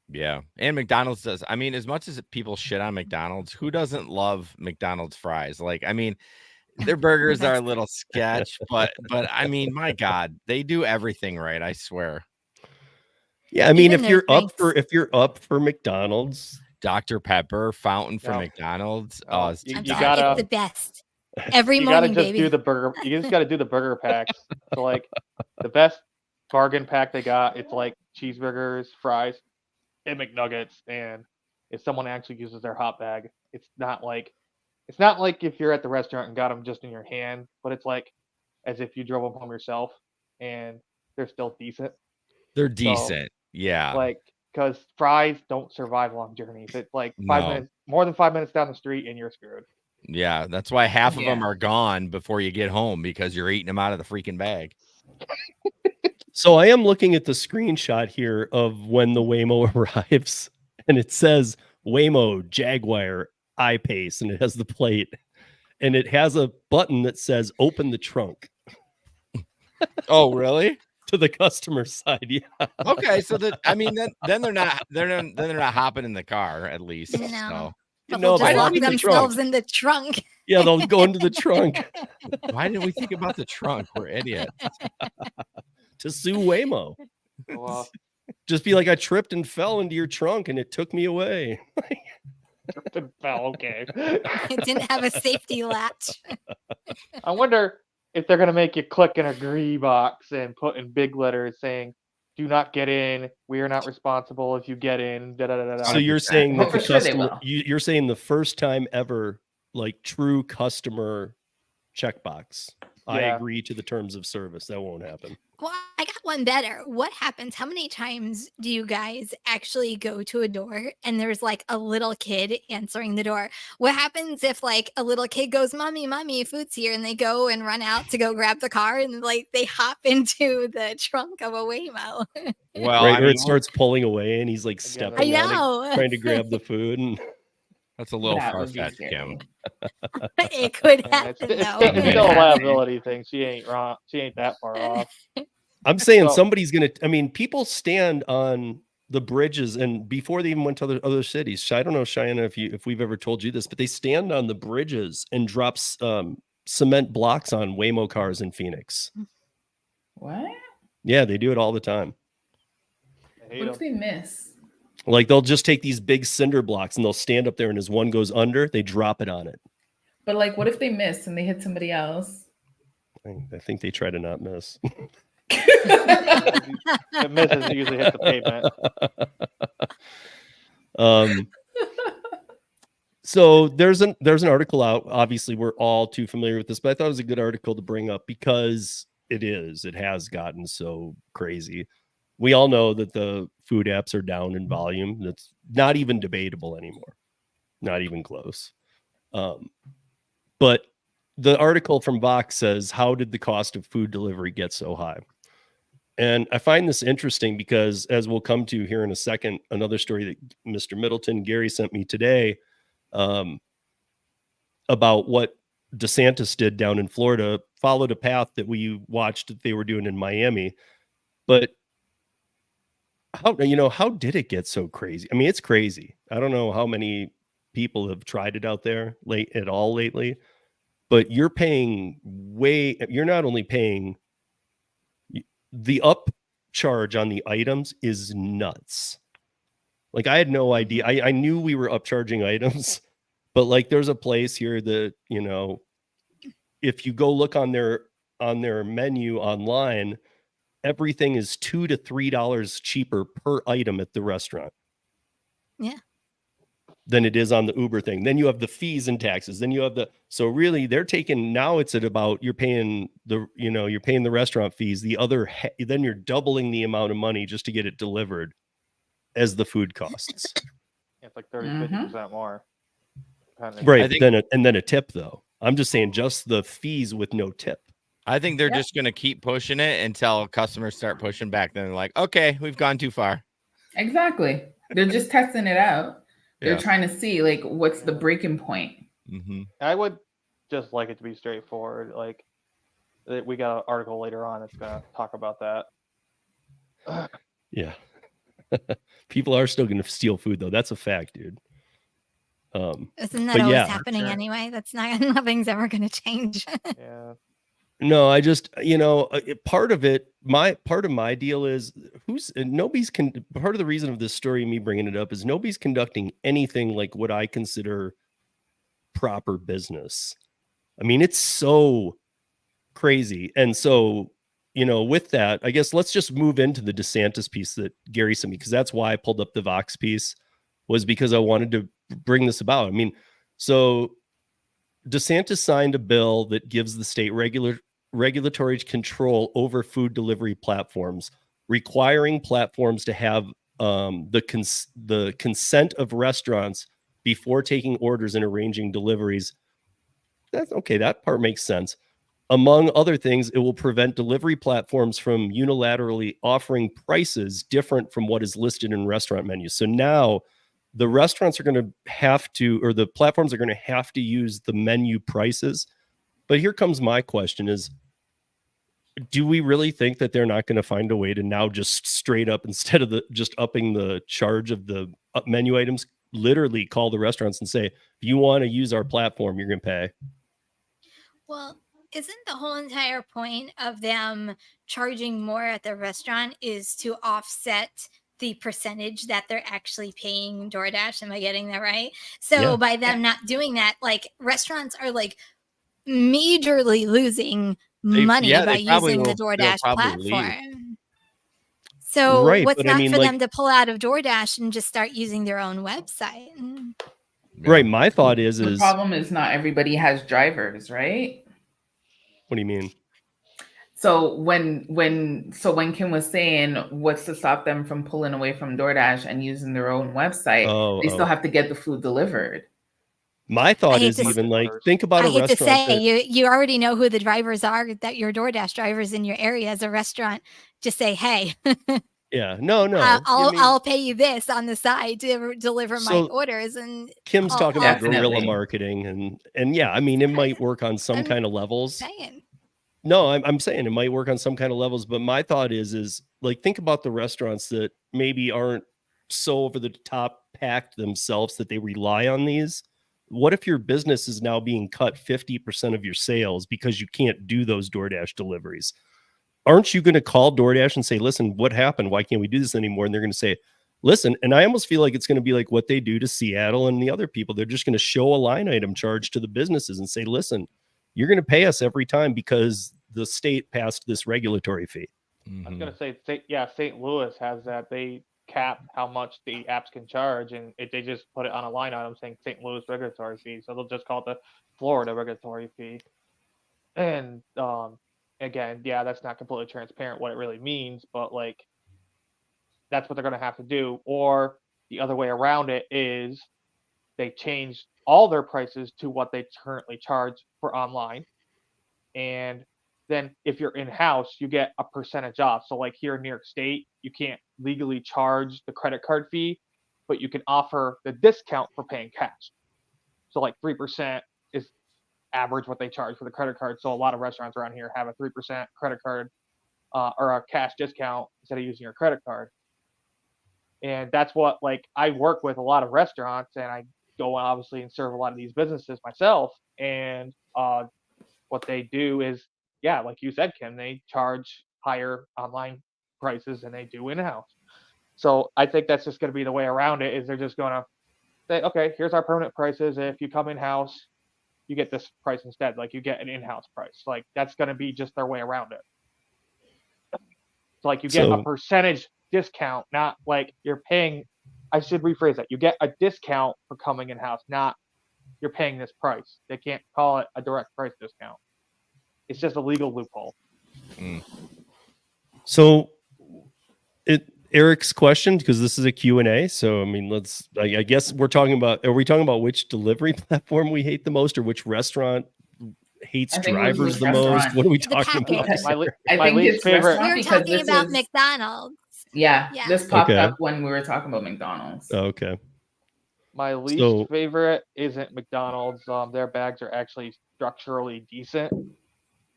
Yeah. And McDonald's does. I mean, as much as people shit on McDonald's, who doesn't love McDonald's fries? Like, I mean, their burgers are a little sketch, but I mean, my God, they do everything right, I swear. Yeah, I mean, if you're up for McDonald's, Dr. Pepper fountain for McDonald's, you gotta, it's the best. Every morning, baby. You just gotta do the burger packs. So like the best bargain pack they got, it's like cheeseburgers, fries, and McNuggets. And if someone actually uses their hot bag, it's not like if you're at the restaurant and got them just in your hand, but it's like as if you drove them home yourself, and they're still decent. They're decent, yeah. Like, because fries don't survive long journeys. It's like 5 minutes, more than 5 minutes down the street, and you're screwed. Yeah, that's why half of them are gone before you get home, because you're eating them out of the freaking bag. So I am looking at the screenshot here of when the Waymo arrives, and it says Waymo Jaguar I-Pace, and it has the plate, and it has a button that says open the trunk. Oh, really? To the customer side, yeah. Okay, so that, I mean, then they're not hopping in the car, at least. No. So. They'll just lock themselves in the trunk. Yeah, they'll go into the trunk. Why didn't we think about the trunk? We're idiots. To sue Waymo. Well, just be like, I tripped and fell into your trunk and it took me away. Tripped and fell, okay. It didn't have a safety latch. I wonder if they're going to make you click an agree box and put in big letters saying, do not get in. We are not responsible if you get in. Da, da, da, da. So you're saying that the customer, you're saying the first time ever, like true customer checkbox. Yeah. I agree to the terms of service. That won't happen. Well, I got one better. What happens? How many times do you guys actually go to a door and there's like a little kid answering the door? What happens if like a little kid goes, mommy, food's here, and they go and run out to go grab the car and like they hop into the trunk of a Waymo? Well, right, or it starts pulling away and he's like stepping out, trying to grab the food. And that's a little far-fetched, Kim. It could happen, though. It's still a liability thing. She ain't wrong. She ain't that far off. I'm saying somebody's going to, I mean, people stand on the bridges, and before they even went to other cities, I don't know, Cheyenne, if we've ever told you this, but they stand on the bridges and drop cement blocks on Waymo cars in Phoenix. What? Yeah, they do it all the time. What if they miss? Like they'll just take these big cinder blocks and they'll stand up there, and as one goes under, they drop it on it. But like, what if they miss and they hit somebody else? I think they try to not miss. It misses, it usually hits the pavement. So there's an article out. Obviously, we're all too familiar with this, but I thought it was a good article to bring up because it has gotten so crazy. We all know that the food apps are down in volume. That's not even debatable anymore. Not even close. But the article from Vox says, how did the cost of food delivery get so high? And I find this interesting because, as we'll come to here in a second, another story that Mr. Middleton, Gary sent me today about what DeSantis did down in Florida, followed a path that we watched that they were doing in Miami. But how did it get so crazy? I mean, it's crazy. I don't know how many people have tried it out there lately, but you're not only paying, the upcharge on the items is nuts. Like, I had no idea. I knew we were upcharging items, but like there's a place here that, if you go look on their menu online, everything is $2 to $3 cheaper per item at the restaurant. Yeah. Than it is on the Uber thing. Then you have the fees and taxes. Then you have so really they're taking, now it's at about, you're paying the restaurant fees. Then you're doubling the amount of money just to get it delivered as the food costs. It's like 30-50% more. Right. And then a tip though. I'm just saying just the fees with no tip. I think they're just going to keep pushing it until customers start pushing back. Then they're like, okay, we've gone too far. Exactly. They're just testing it out. They're trying to see like what's the breaking point. Mm-hmm. I would just like it to be straightforward. Like, we got an article later on that's going to talk about that. Yeah. People are still going to steal food, though. That's a fact, dude. Isn't that always happening anyway? That's not, nothing's ever going to change. Yeah. No, I just, part of my deal is part of the reason of this story, me bringing it up, is nobody's conducting anything like what I consider proper business. I mean, it's so crazy. And so, with that, I guess let's just move into the DeSantis piece that Gary sent me, because that's why I pulled up the Vox piece, was because I wanted to bring this about. I mean, so DeSantis signed a bill that gives the state regulatory control over food delivery platforms, requiring platforms to have the consent of restaurants before taking orders and arranging deliveries. That's okay. That part makes sense. Among other things, it will prevent delivery platforms from unilaterally offering prices different from what is listed in restaurant menus. So now the restaurants are going to have to, or the platforms are going to have to use the menu prices. But here comes my question is, do we really think that they're not going to find a way to now just straight up, instead of just upping the charge of the menu items, literally call the restaurants and say, if you want to use our platform, you're going to pay? Well, isn't the whole entire point of them charging more at the restaurant is to offset the percentage that they're actually paying DoorDash? Am I getting that right? So by them not doing that, like, restaurants are like majorly losing money by using the DoorDash platform. So what's not for them to pull out of DoorDash and just start using their own website? Right. My thought is the problem is not everybody has drivers, right? What do you mean? So when Kim was saying what's to stop them from pulling away from DoorDash and using their own website, they still have to get the food delivered. My thought is even like, think about a restaurant. I hate to say, you already know who the drivers are, that your DoorDash drivers in your area as a restaurant. Just say, hey. Yeah, no. I'll pay you this on the side to deliver my orders. And Kim's talking about guerrilla marketing, and yeah, I mean, it might work on some kind of levels. No, I'm saying it might work on some kind of levels, but my thought is like, think about the restaurants that maybe aren't so over the top packed themselves that they rely on these. What if your business is now being cut 50% of your sales because you can't do those DoorDash deliveries? Aren't you going to call DoorDash and say, listen, what happened? Why can't we do this anymore? And they're going to say, listen, and I almost feel like it's going to be like what they do to Seattle and the other people. They're just going to show a line item charge to the businesses and say, listen, you're going to pay us every time because the state passed this regulatory fee. I was going to say, St. Louis has that. They cap how much the apps can charge, and they just put it on a line item saying St. Louis regulatory fee. So they'll just call it the Florida regulatory fee. And again, that's not completely transparent what it really means, but like, that's what they're going to have to do. Or the other way around it is they change all their prices to what they currently charge for online. And then if you're in-house, you get a percentage off. So like here in New York State, you can't legally charge the credit card fee, but you can offer the discount for paying cash. So like 3% is average what they charge for the credit card. So a lot of restaurants around here have a 3% credit card or a cash discount instead of using your credit card. And that's what, like, I work with a lot of restaurants, and I go obviously and serve a lot of these businesses myself. And what they do is, like you said, Kim, they charge higher online prices than they do in-house. So I think that's just going to be the way around it, is they're just going to say, okay, here's our permanent prices. If you come in-house, you get this price instead. Like, you get an in-house price. Like, that's going to be just their way around it. So like, you get a percentage discount, not like you're paying. I should rephrase that. You get a discount for coming in-house, not you're paying this price. They can't call it a direct price discount. It's just a legal loophole. So Eric's question, because this is a Q&A. So, I mean, I guess are we talking about which delivery platform we hate the most, or which restaurant hates drivers the most? What are we talking about? My least favorite. We were talking about McDonald's. Yeah, this popped up when we were talking about McDonald's. Okay. My least favorite isn't McDonald's. Their bags are actually structurally decent.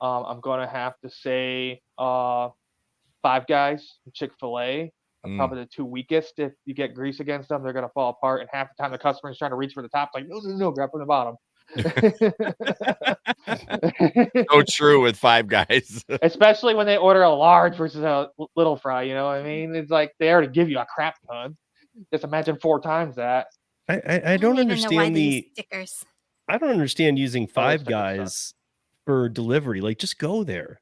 I'm going to have to say Five Guys, Chick-fil-A. probably the two weakest. If you get grease against them, they're going to fall apart. And half the time the customer is trying to reach for the top, like, no, grab from the bottom. So true with Five Guys. Especially when they order a large versus a little fry, you know what I mean? It's like they already give you a crap ton. Just imagine 4 times that. I don't understand the stickers. I don't understand using Five Guys for delivery. Like, just go there.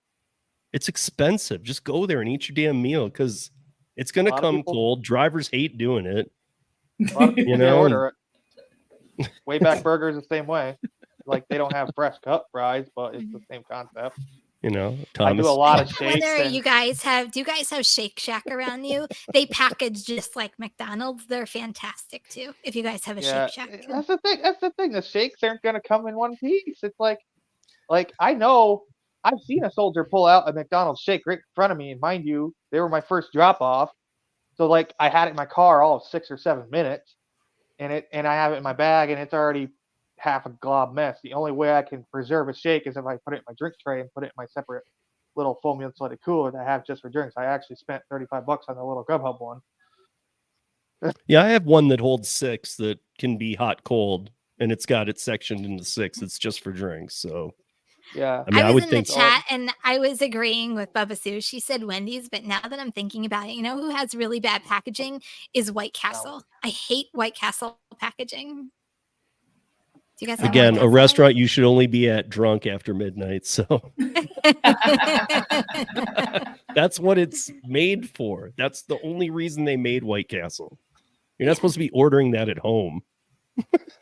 It's expensive. Just go there and eat your damn meal because it's going to come cold. Drivers hate doing it. A lot of people order it. Wayback Burger is the same way. Like, they don't have fresh cut fries, but it's the same concept. You know, Thomas. I do a lot of shakes. Do you guys have Shake Shack around you? They package just like McDonald's. They're fantastic too. If you guys have a Shake Shack. That's the thing. The shakes aren't going to come in one piece. It's like I know I've seen a soldier pull out a McDonald's shake right in front of me, and mind you, they were my first drop off. So like I had it in my car all of 6 or 7 minutes, and I have it in my bag, and it's already half a glob mess. The only way I can preserve a shake is if I put it in my drink tray and put it in my separate little foam insulated cooler that I have just for drinks. I actually spent $35 on the little Grubhub one. Yeah, I have one that holds 6 that can be hot cold, and it's got it sectioned into 6. It's just for drinks. So yeah, I mean, I was would in think the chat and I was agreeing with Bubba Sue. She said Wendy's, but now that I'm thinking about it, you know who has really bad packaging is White Castle. I hate White Castle packaging. Do you guys again a restaurant you should only be at drunk after midnight? So that's what it's made for. That's the only reason they made White Castle. You're not supposed to be ordering that at home.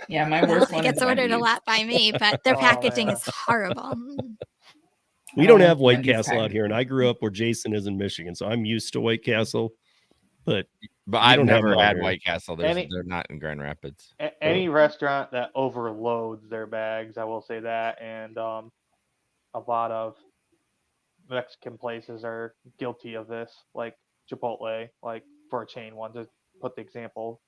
Yeah, my worst one gets ordered a lot by me, but their packaging is horrible. We don't have White Castle out here, and I grew up where Jason is in Michigan, so I'm used to White Castle. But I've never had White Castle. They're not in Grand Rapids. Any restaurant that overloads their bags, I will say that, and a lot of Mexican places are guilty of this, like Chipotle, like for a chain one. To put the example,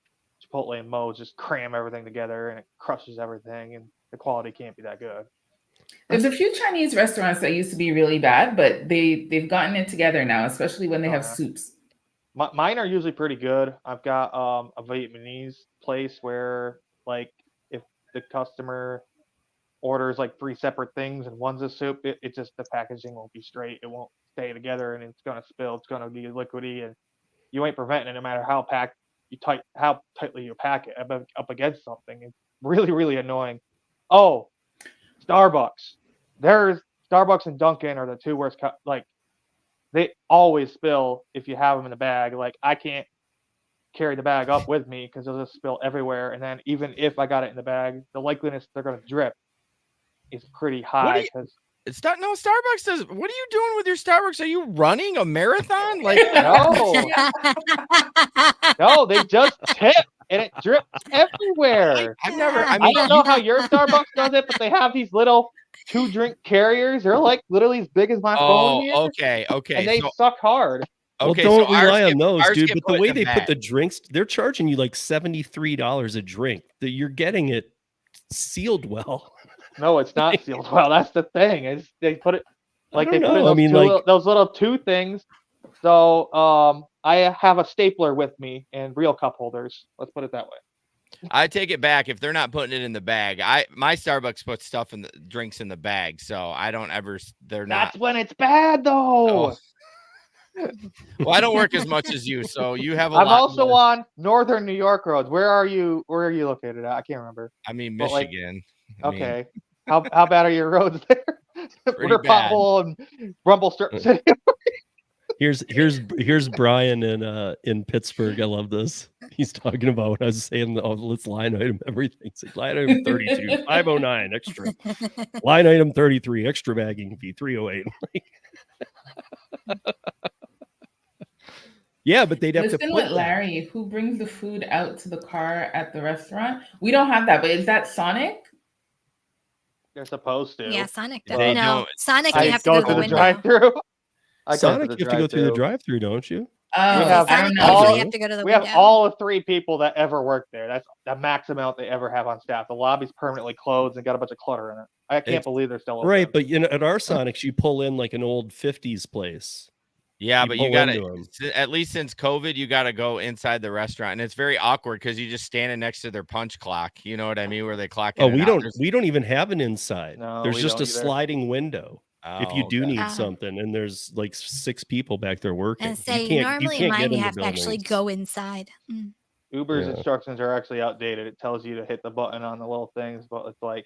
Chipotle and Moe's just cram everything together, and it crushes everything, and the quality can't be that good. There's a few Chinese restaurants that used to be really bad, but they've gotten it together now, especially when they have soups. Mine are usually pretty good. I've got a Vietnamese place where, like, if the customer orders like 3 separate things and one's a soup, it just, the packaging won't be straight. It won't stay together, and it's gonna spill. It's gonna be liquidy, and you ain't preventing it no matter how tightly you pack it up against something. It's really, really annoying. Oh, Starbucks. There's Starbucks and Dunkin' are the two worst. Like, they always spill if you have them in the bag. Like, I can't carry the bag up with me because they'll just spill everywhere. And then even if I got it in the bag, the likeliness they're going to drip is pretty high. Starbucks does. What are you doing with your Starbucks? Are you running a marathon? Like, no, they just tip and it drips everywhere. I don't know how your Starbucks does it, but they have these little 2-drink carriers. They're like literally as big as my phone here. Okay. And they suck hard. Okay, well, don't rely on those, dude. But the way they put the drinks, they're charging you like $73 a drink. That you're getting it sealed well. No, it's not sealed well. That's the thing. They put it like they put in those little 2 things. So I have a stapler with me and real cup holders. Let's put it that way. I take it back. If they're not putting it in the bag, my Starbucks puts stuff in the drinks in the bag, so I don't ever. That's when it's bad, though. Oh. Well, I don't work as much as you, so you have a I'm lot also more. on Northern New York roads. Where are you located at? I can't remember. I mean, Michigan. Okay. How bad are your roads there? We're pothole and rumble strip city. Here's Brian in Pittsburgh. I love this. He's talking about what I was saying. Let's line item everything. It's like line item 32, 509 extra. Line item 33, extra bagging fee 308. Yeah, but they'd have to put with Larry, who brings the food out to the car at the restaurant. We don't have that, but is that Sonic? They're supposed to. Yeah, Sonic does. They No, don't. Sonic, you have to go through the drive-through. Sonic, you have to go through the drive-through, don't you? I don't know. You have to go to the window. Have all of 3 people that ever work there. That's the max amount they ever have on staff. The lobby's permanently closed and got a bunch of clutter in it. I can't believe they're still open. Right, but at our Sonics, you pull in like an old 50s place. Yeah, but you gotta, at least since COVID, you gotta go inside the restaurant, and it's very awkward because you just standing next to their punch clock. You know what I mean? Where they clock in. Oh, we don't even have an inside. No, there's just a sliding window. If you do need something, and there's like 6 people back there working. And say normally in mine you have to actually go inside. Uber's instructions are actually outdated. It tells you to hit the button on the little things, but it's like,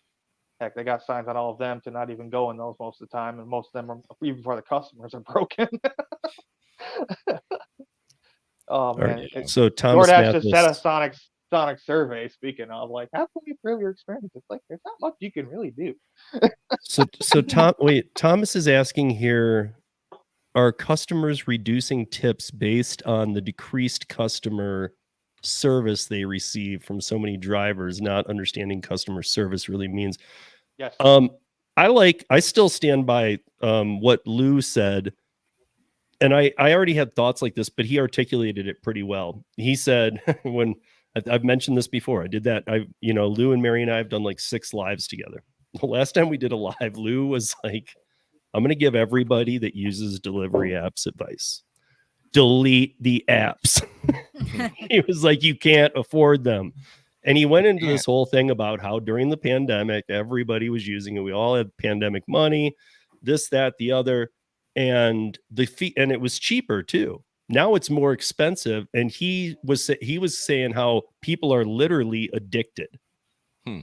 heck, they got signs on all of them to not even go in those most of the time, and most of them are, even for the customers, are broken. Oh man! Right. So Thomas DoorDash just set a sonic survey. Speaking of, like, how can we improve your experience? It's like there's not much you can really do. so Thomas is asking here: are customers reducing tips based on the decreased customer service they receive from so many drivers, not understanding customer service really means? Yes. I still stand by what Lou said, and I already had thoughts like this, but he articulated it pretty well. He said, when I've mentioned this before, I did that. Lou and Mary and I have done like 6 lives together. The last time we did a live, Lou was like, I'm going to give everybody that uses delivery apps advice. Delete the apps. He was like, you can't afford them. And he went into this whole thing about how during the pandemic, everybody was using it. We all had pandemic money, this, that, the other. And the fee, and it was cheaper too. Now it's more expensive. And he was saying how people are literally addicted.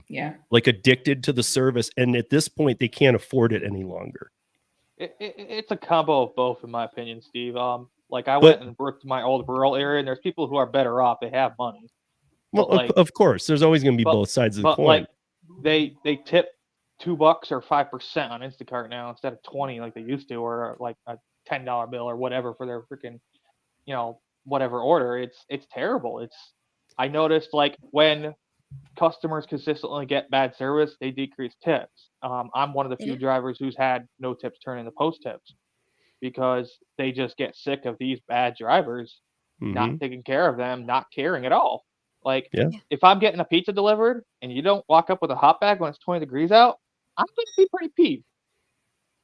Yeah. Like addicted to the service. And at this point, they can't afford it any longer. It's a combo of both, in my opinion, Steve. Like I went and worked in my old rural area, and there's people who are better off. They have money. Well, like, of course, there's always going to be both sides of the coin. Like they tip $2 or 5% on Instacart now instead of 20 like they used to, or like a $10 bill or whatever for their freaking, whatever order. It's terrible. I noticed, like, when customers consistently get bad service, they decrease tips. I'm one of the few drivers who's had no tips turn into post tips because they just get sick of these bad drivers not taking care of them, not caring at all. Like, if I'm getting a pizza delivered and you don't walk up with a hot bag when it's 20 degrees out, I'm going to be pretty peeved.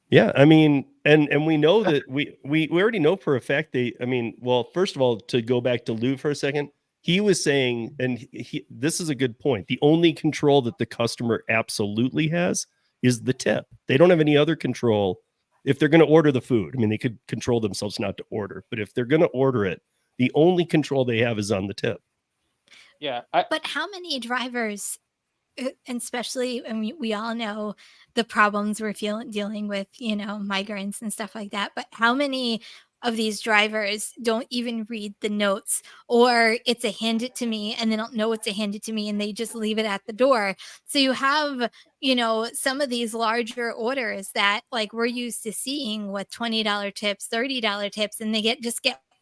Yeah, I mean, and we know that we already know for a fact first of all, to go back to Lou for a second, he was saying, and this is a good point, the only control that the customer absolutely has is the tip. They don't have any other control if they're going to order the food. I mean, they could control themselves not to order, but if they're going to order it, the only control they have is on the tip. Yeah. But how many drivers, and especially, we all know the problems we're dealing with, migrants and stuff like that. But how many of these drivers don't even read the notes, or it's a hand it to me and they don't know it's a hand it to me and they just leave it at the door? So you have, some of these larger orders that, like, we're used to seeing with $20 tips, $30 tips, and they get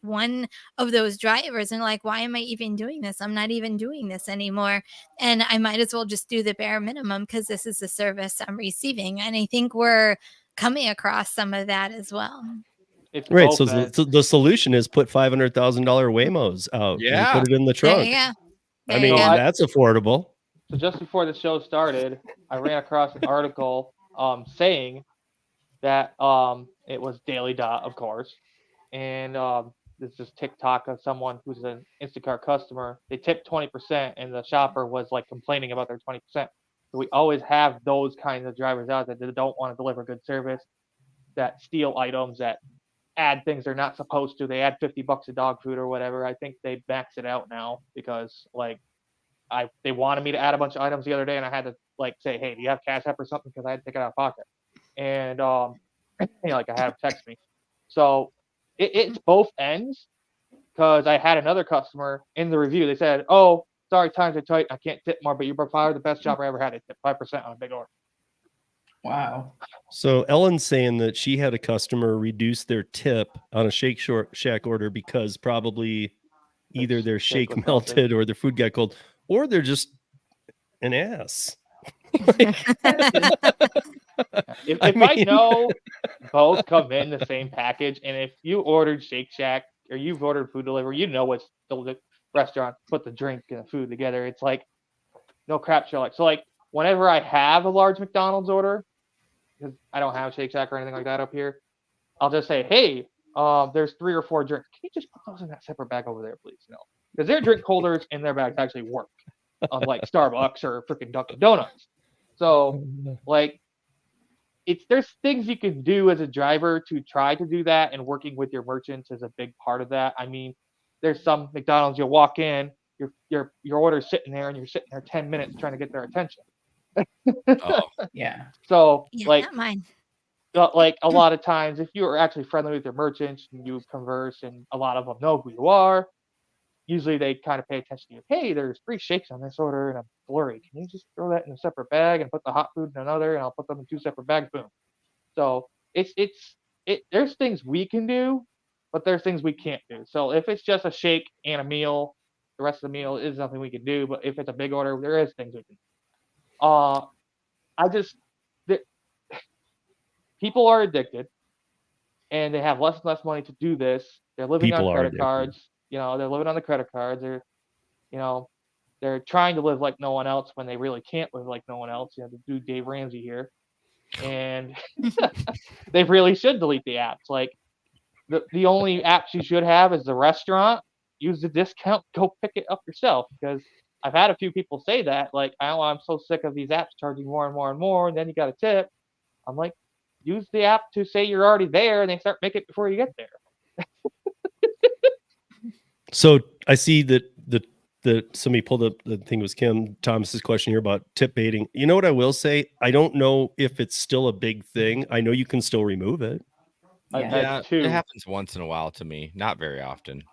one of those drivers and like, why am I even doing this? I'm not even doing this anymore. And I might as well just do the bare minimum because this is the service I'm receiving. And I think we're coming across some of that as well. It's right. So the solution is put $500,000 Waymos out and put it in the trunk. I mean, that's affordable. So just before the show started, I ran across an article saying that it was Daily Dot, of course. And this is TikTok of someone who's an Instacart customer. They tipped 20%, and the shopper was like complaining about their 20%. So we always have those kinds of drivers out there that don't want to deliver good service, that steal items, that add things they're not supposed to. They add $50 of dog food or whatever. I think they max it out now because they wanted me to add a bunch of items the other day, and I had to say, hey, do you have Cash App or something? Because I had to take it out of pocket. And I had them text me. So it's both ends, because I had another customer in the review. They said, oh, sorry, times are tight. I can't tip more, but you're by far the best shopper I ever had. They tipped 5% on a big order. Wow. So Ellen's saying that she had a customer reduce their tip on a Shake Shack order because probably either their shake melted or their food got cold, or they're just an ass. If I know both come in the same package, and if you ordered Shake Shack or you've ordered food delivery, it's the restaurant put the drink and the food together. It's like no crap show. So whenever I have a large McDonald's order, because I don't have Shake Shack or anything like that up here, I'll just say, hey, there's 3 or 4 drinks. Can you just put those in that separate bag over there, please? No, because their drink holders in their bags actually work, unlike Starbucks or freaking Dunkin' Donuts. So, like, there's things you can do as a driver to try to do that, and working with your merchants is a big part of that. I mean, there's some McDonald's you'll walk in, your order's sitting there, and you're sitting there 10 minutes trying to get their attention. Oh, yeah. So, Yeah, like, not mine. like a lot of times, if you are actually friendly with your merchants and you converse, and a lot of them know who you are, usually they kind of pay attention to you. Hey, there's 3 shakes on this order and I'm blurry. Can you just throw that in a separate bag and put the hot food in another, and I'll put them in 2 separate bags? Boom. So there's things we can do, but there's things we can't do. So if it's just a shake and a meal, the rest of the meal is nothing we can do. But if it's a big order, there is things we can do. People are addicted, and they have less and less money to do this. They're living on credit cards. They're living on the credit cards. They're trying to live like no one else when they really can't live like no one else. To do Dave Ramsey here. And they really should delete the apps. Like, the only apps you should have is the restaurant. Use the discount. Go pick it up yourself. Because I've had a few people say that, like, I'm so sick of these apps charging more and more and more, and then you got a tip. I'm like, use the app to say you're already there, and they start making it before you get there. So I see that somebody pulled up, I think it was Kim Thomas's question here about tip baiting. You know what I will say? I don't know if it's still a big thing. I know you can still remove it. Yeah, it happens once in a while to me, not very often.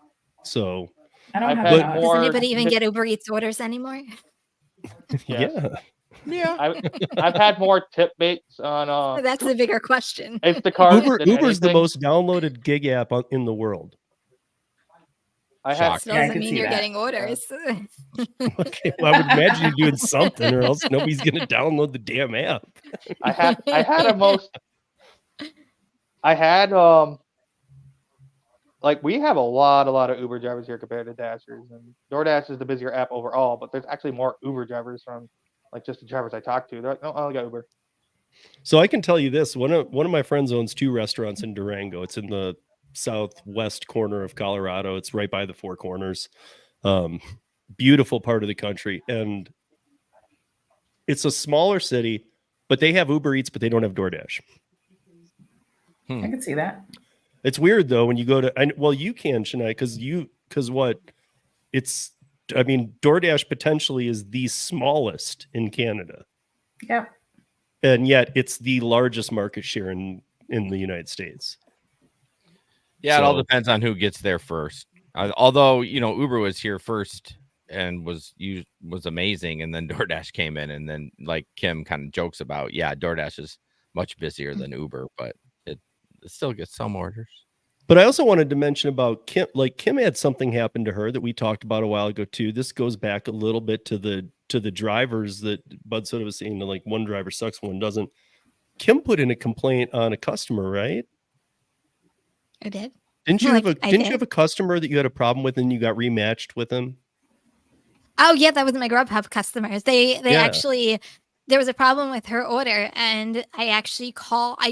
So I don't have does anybody even get Uber Eats orders anymore? Yeah. I've had more tip baits on. That's the bigger question. Instacart. Uber's the most downloaded gig app in the world. Still doesn't mean you're getting orders. Okay, well, I would imagine you're doing something, or else nobody's gonna download the damn app. We have a lot of Uber drivers here compared to Dashers, and DoorDash is the busier app overall, but there's actually more Uber drivers from, like, just the drivers I talk to. They're like, no, I only got Uber. So I can tell you this: one of my friends owns 2 restaurants in Durango. It's in the southwest corner of Colorado. It's right by the Four Corners. Beautiful part of the country, and it's a smaller city, but they have Uber Eats, but they don't have DoorDash. I can see that. It's weird though when you go to, you can, Shania, because DoorDash potentially is the smallest in Canada. Yeah. And yet it's the largest market share in the United States. Yeah, it all depends on who gets there first. Although, Uber was here first and was amazing, and then DoorDash came in, and then, like Kim kind of jokes about, DoorDash is much busier than Uber, but it still gets some orders. But I also wanted to mention about Kim. Like, Kim had something happen to her that we talked about a while ago too. This goes back a little bit to the drivers that Budsoda was saying, like, one driver sucks, one doesn't. Kim put in a complaint on a customer, right? I did. Didn't you have a customer that you had a problem with and you got rematched with him? Oh yeah, that was my Grubhub customers. They actually, there was a problem with her order, and I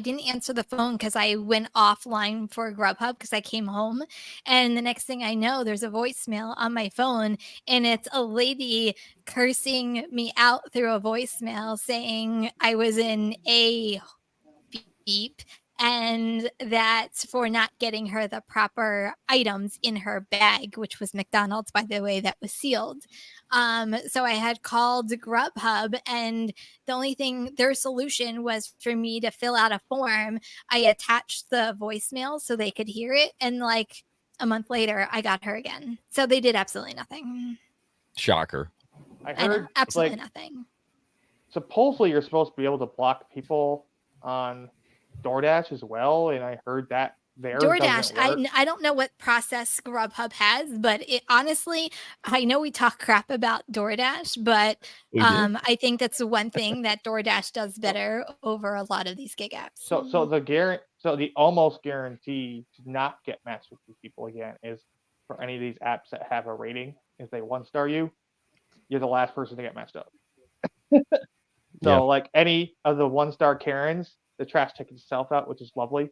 didn't answer the phone because I went offline for Grubhub because I came home, and the next thing I know, there's a voicemail on my phone, and it's a lady cursing me out through a voicemail saying I was in a beep, and that's for not getting her the proper items in her bag, which was McDonald's, by the way, that was sealed. So I had called Grubhub, and the only thing, their solution was for me to fill out a form. I attached the voicemail so they could hear it, and like a month later, I got her again. So they did absolutely nothing. Shocker. I heard absolutely nothing. Supposedly, you're supposed to be able to block people on DoorDash as well, and I heard that DoorDash, I don't know what process Grubhub has, but honestly, I know we talk crap about DoorDash, but I think that's the one thing that DoorDash does better over a lot of these gig apps. So the almost guarantee to not get matched with these people again is for any of these apps that have a rating. If they 1-star you, you're the last person to get matched up. Like any of the 1-star Karens, the trash takes itself out, which is lovely.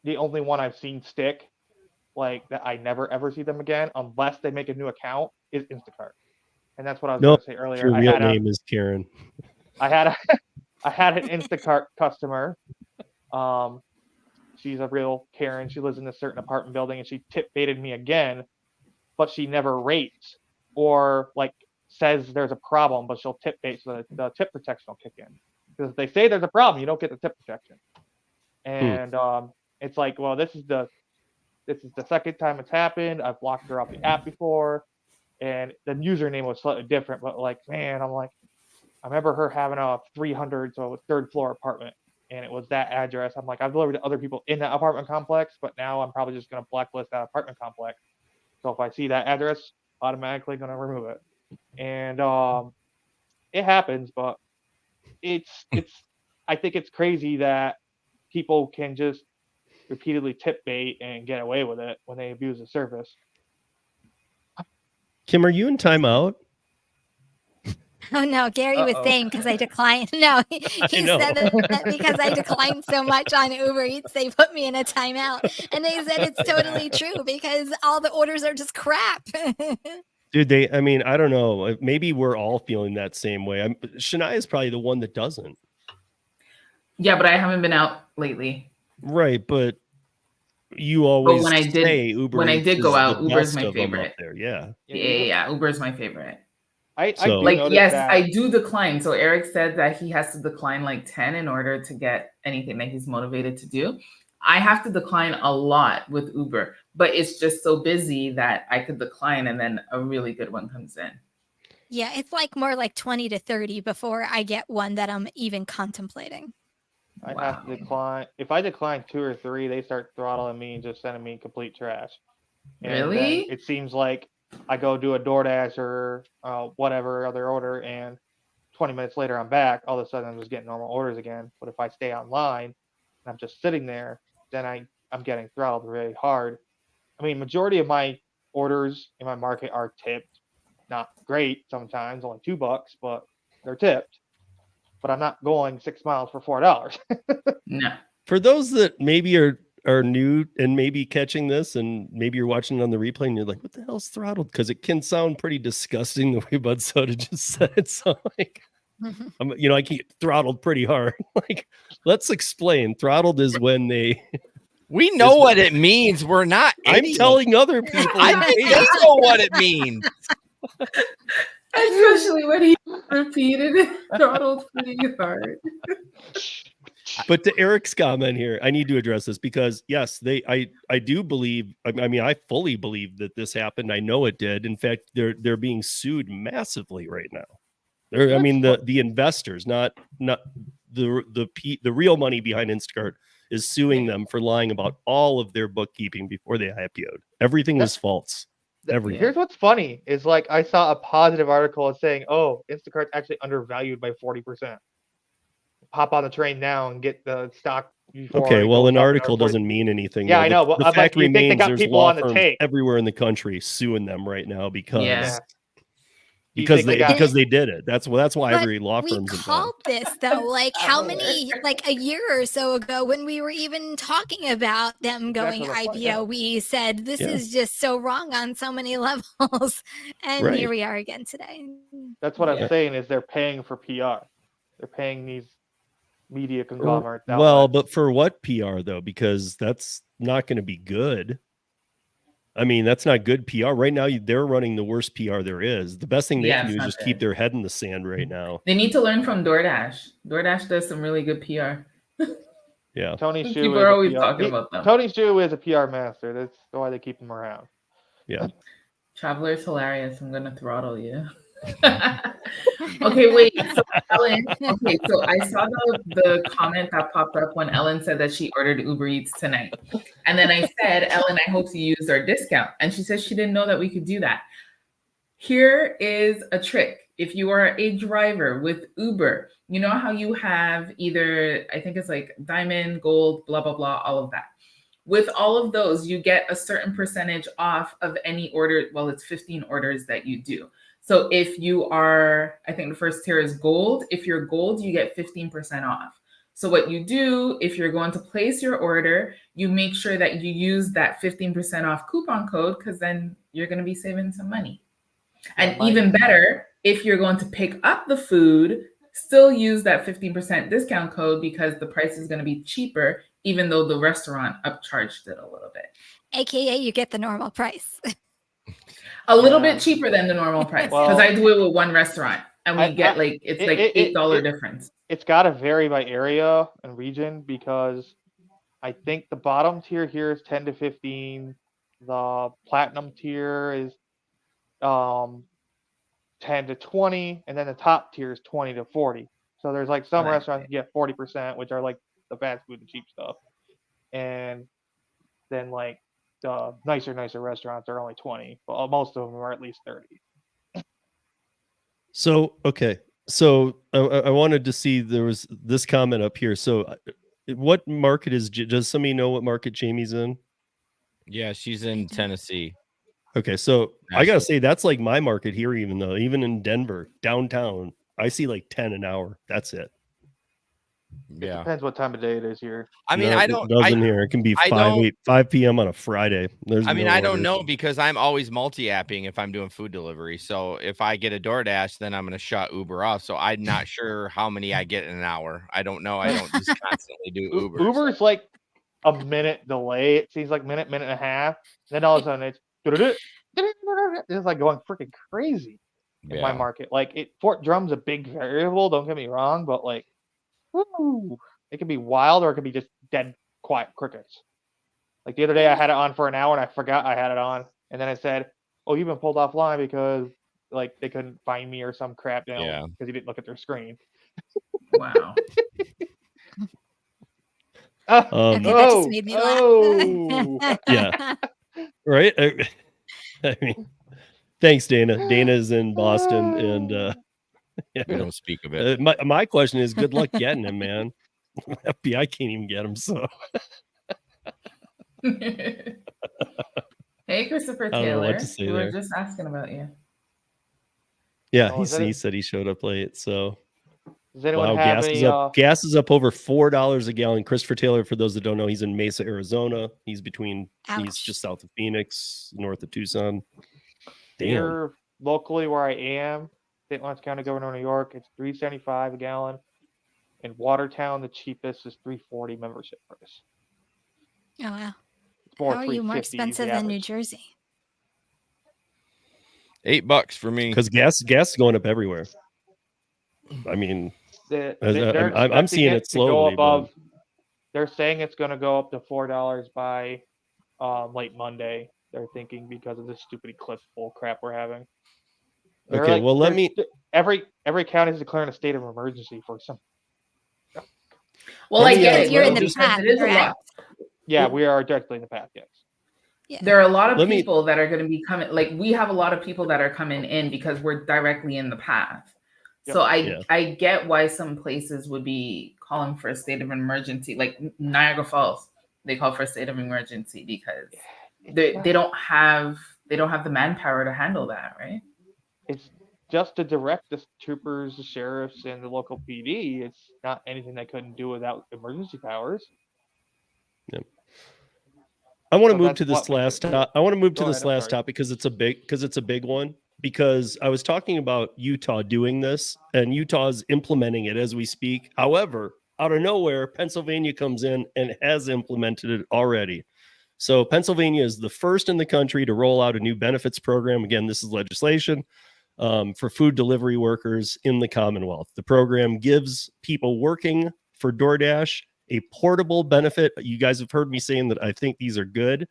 the only one I've seen stick, like that I never ever see them again unless they make a new account, is Instacart. And that's what I was going to say earlier. Your real name is Karen. I had an Instacart customer. She's a real Karen. She lives in a certain apartment building, and she tip baited me again, but she never rates or like says there's a problem, but she'll tip bait so that the tip protection will kick in. Because if they say there's a problem, you don't get the tip protection. And it's like, well, this is the second time it's happened. I've blocked her off the app before, and the username was slightly different. But like, man, I'm like, I remember her having a 300, so a third floor apartment, and it was that address. I'm like, I've delivered to other people in that apartment complex, but now I'm probably just going to blacklist that apartment complex. So if I see that address, automatically going to remove it. And it happens, but it's I think it's crazy that people can just repeatedly tip bait and get away with it when they abuse the service. Kim, are you in timeout? Oh no, Gary was saying because I declined. No, he said that because I declined so much on Uber Eats, they put me in a timeout. And they said it's totally true because all the orders are just crap. Dude, I don't know. Maybe we're all feeling that same way. Shania is probably the one that doesn't. Yeah, but I haven't been out lately. Right, but you always when I did go out, Uber's my favorite. There. Yeah. Uber's my favorite. I do decline. So Eric said that he has to decline like 10 in order to get anything that he's motivated to do. I have to decline a lot with Uber, but it's just so busy that I could decline and then a really good one comes in. Yeah, it's like more like 20 to 30 before I get one that I'm even contemplating. I have to decline. If I decline 2 or 3, they start throttling me and just sending me complete trash. And really? It seems like I go do a DoorDash or whatever other order, and 20 minutes later I'm back. All of a sudden I'm just getting normal orders again. But if I stay online and I'm just sitting there, then I'm getting throttled really hard. I mean, majority of my orders in my market are tipped. Not great sometimes, only $2, but they're tipped. But I'm not going 6 miles for $4. No. For those that maybe are new and maybe catching this, and maybe you're watching it on the replay and you're like, what the hell's throttled? Because it can sound pretty disgusting the way Budsoda just said it. So like, I get throttled pretty hard. Like, let's explain. Throttled is when we know what it means. We're not idiots. I'm telling other people. I think they know what it means. Especially when he repeated it, throttled pretty hard. But to Eric's comment here, I need to address this because yes, I do believe. I mean, I fully believe that this happened. I know it did. In fact, they're being sued massively right now. The investors, not the real money behind Instacart is suing them for lying about all of their bookkeeping before they IPO'd. Everything was false. Everything. Here's what's funny is like I saw a positive article saying, "Oh, Instacart's actually undervalued by 40%. Hop on the train now and get the stock." Okay, well, an article doesn't mean anything. Yeah, I know. But the fact remains there's people law on the firms take everywhere in the country suing them right now because because they did it. That's why every law firm's we called this though, like how many, like a year or so ago when we were even talking about them going IPO, we said this is just so wrong on so many levels, and here we are again today. That's what I'm saying is they're paying for PR. They're paying these media conglomerates. Well, but for what PR though? Because that's not going to be good. I mean, that's not good PR. Right now, they're running the worst PR there is. The best thing they can do is just keep their head in the sand right now. They need to learn from DoorDash. DoorDash does some really good PR. Yeah. Tony Shu People are always talking about them. Tony Shu is a PR master. That's why they keep him around. Yeah. Traveler's hilarious. I'm going to throttle you. Okay, wait. So Ellen, so I saw the comment that popped up when Ellen said that she ordered Uber Eats tonight. And then I said, Ellen, I hope you used our discount. And she said she didn't know that we could do that. Here is a trick. If you are a driver with Uber, you know how you have either, I think it's like diamond, gold, blah, blah, blah, all of that. With all of those, you get a certain percentage off of any order. Well, it's 15 orders that you do. So if you are, I think the first tier is gold. If you're gold, you get 15% off. So what you do, if you're going to place your order, you make sure that you use that 15% off coupon code, because then you're going to be saving some money. And even better, if you're going to pick up the food, still use that 15% discount code, because the price is going to be cheaper, even though the restaurant upcharged it a little bit. AKA you get the normal price. A little bit cheaper than the normal price, because I do it with one restaurant and we get it's like $8 difference. It's got to vary by area and region, because I think the bottom tier here is 10 to 15. The platinum tier is 10 to 20, and then the top tier is 20 to 40. So there's like some restaurants you get 40%, which are like the fast food and cheap stuff, and then like the nicer restaurants are only 20, but most of them are at least 30. So okay, so I wanted to see, there was this comment up here. So what market does somebody know what market Jamie's in? Yeah, she's in Tennessee. Okay, so I gotta say that's like my market here, even in Denver downtown, I see like 10 an hour. That's it. Yeah, Depends what time of day it is here. I mean, it doesn't here. It can be 5 p.m. on a Friday. I don't know, because I'm always multi-apping if I'm doing food delivery. So if I get a DoorDash, then I'm going to shut Uber off. So I'm not sure how many I get in an hour. I don't know. I don't just constantly do Uber. Uber's like a minute delay. It seems like minute and a half. Then all of a sudden it's like going freaking crazy in my market. Like Fort Drum's a big variable. Don't get me wrong, but like, woo, it could be wild, or it could be just dead quiet crickets. Like the other day I had it on for an hour and I forgot I had it on, and then I said, "Oh, you've been pulled offline because like they couldn't find me or some crap, because you didn't look at their screen." Wow. Okay, that just made me laugh. Yeah. Right. I mean, thanks, Dana. Dana's in Boston, and we don't speak of it. My question is, good luck getting him, man. FBI can't even get him. So, hey, Christopher Taylor. I don't know what to say we there. were just asking about you. Yeah, he said he showed up late. So, does anyone have gas any? Gas is up over $4 a gallon. Christopher Taylor, for those that don't know, he's in Mesa, Arizona. He's he's just south of Phoenix, north of Tucson. Damn. Here locally where I am, St. Lawrence County, Governor of New York, it's $3.75 a gallon. In Watertown, the cheapest is $3.40 membership price. Oh wow! It's more How are you more expensive than New Jersey? $8 for me, because gas is going up everywhere. I mean, I'm seeing it slowly. They're saying it's going to go up to $4 by late Monday. They're thinking because of this stupid eclipse bull crap we're having. Okay, well, every county is declaring a state of emergency for some. Well, I get it. You're in the path. It is a lot. Yeah, we are directly in the path. Yes. Yeah. There are a lot of people that are going to be coming. Like we have a lot of people that are coming in because we're directly in the path. Yep. So I get why some places would be calling for a state of emergency, like Niagara Falls. They call for a state of emergency because they don't have the manpower to handle that, right? It's just to direct the troopers, the sheriffs, and the local PD. It's not anything they couldn't do without emergency powers. Yep. I want to move to this last topic. I want to move to this last topic because it's a big one. Because I was talking about Utah doing this, and Utah is implementing it as we speak. However, out of nowhere, Pennsylvania comes in and has implemented it already. So Pennsylvania is the first in the country to roll out a new benefits program. Again, this is legislation for food delivery workers in the Commonwealth. The program gives people working for DoorDash a portable benefit. You guys have heard me saying that I think these are good.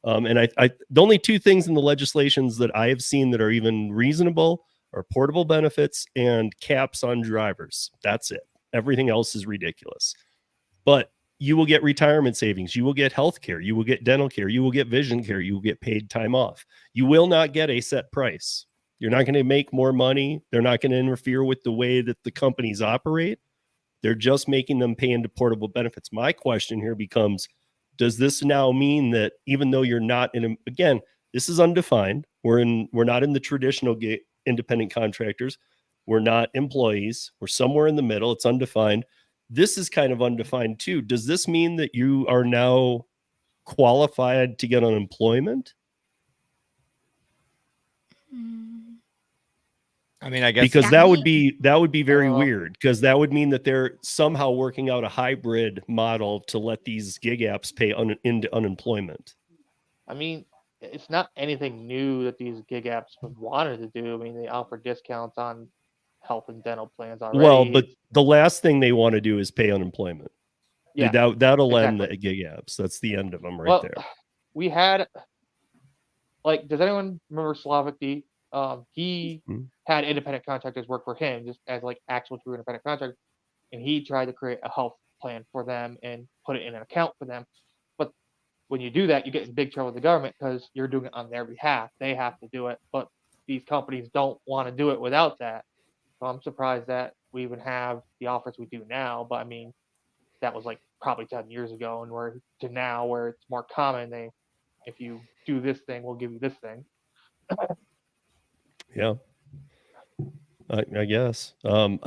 And the only two things in the legislations that I have seen that are even reasonable are portable benefits and caps on drivers. That's it. Everything else is ridiculous. But you will get retirement savings. You will get health care. You will get dental care. You will get vision care. You will get paid time off. You will not get a set price. You're not going to make more money. They're not going to interfere with the way that the companies operate. They're just making them pay into portable benefits. My question here becomes, does this now mean that even though you're not again, this is undefined. We're not in the traditional independent contractors. We're not employees. We're somewhere in the middle. It's undefined. this is kind of undefined too. Does this mean that you are now qualified to get unemployment? I mean, I guess because that would be very weird, because that would mean that they're somehow working out a hybrid model to let these gig apps pay into unemployment. I mean, it's not anything new that these gig apps have wanted to do. I mean, they offer discounts on health and dental plans already. Well, but the last thing they want to do is pay unemployment. Yeah, that'll end the gig apps. That's the end of them there. We had, like, does anyone remember Slavic D? He had independent contractors work for him just as like actual true independent contractors, and he tried to create a health plan for them and put it in an account for them. But when you do that, you get in big trouble with the government because you're doing it on their behalf. They have to do it, but these companies don't want to do it without that. So I'm surprised that we even have the offers we do now. But I mean, that was like probably 10 years ago, and we're to now where it's more common. If you do this thing, we'll give you this thing. Yeah, I guess. I'm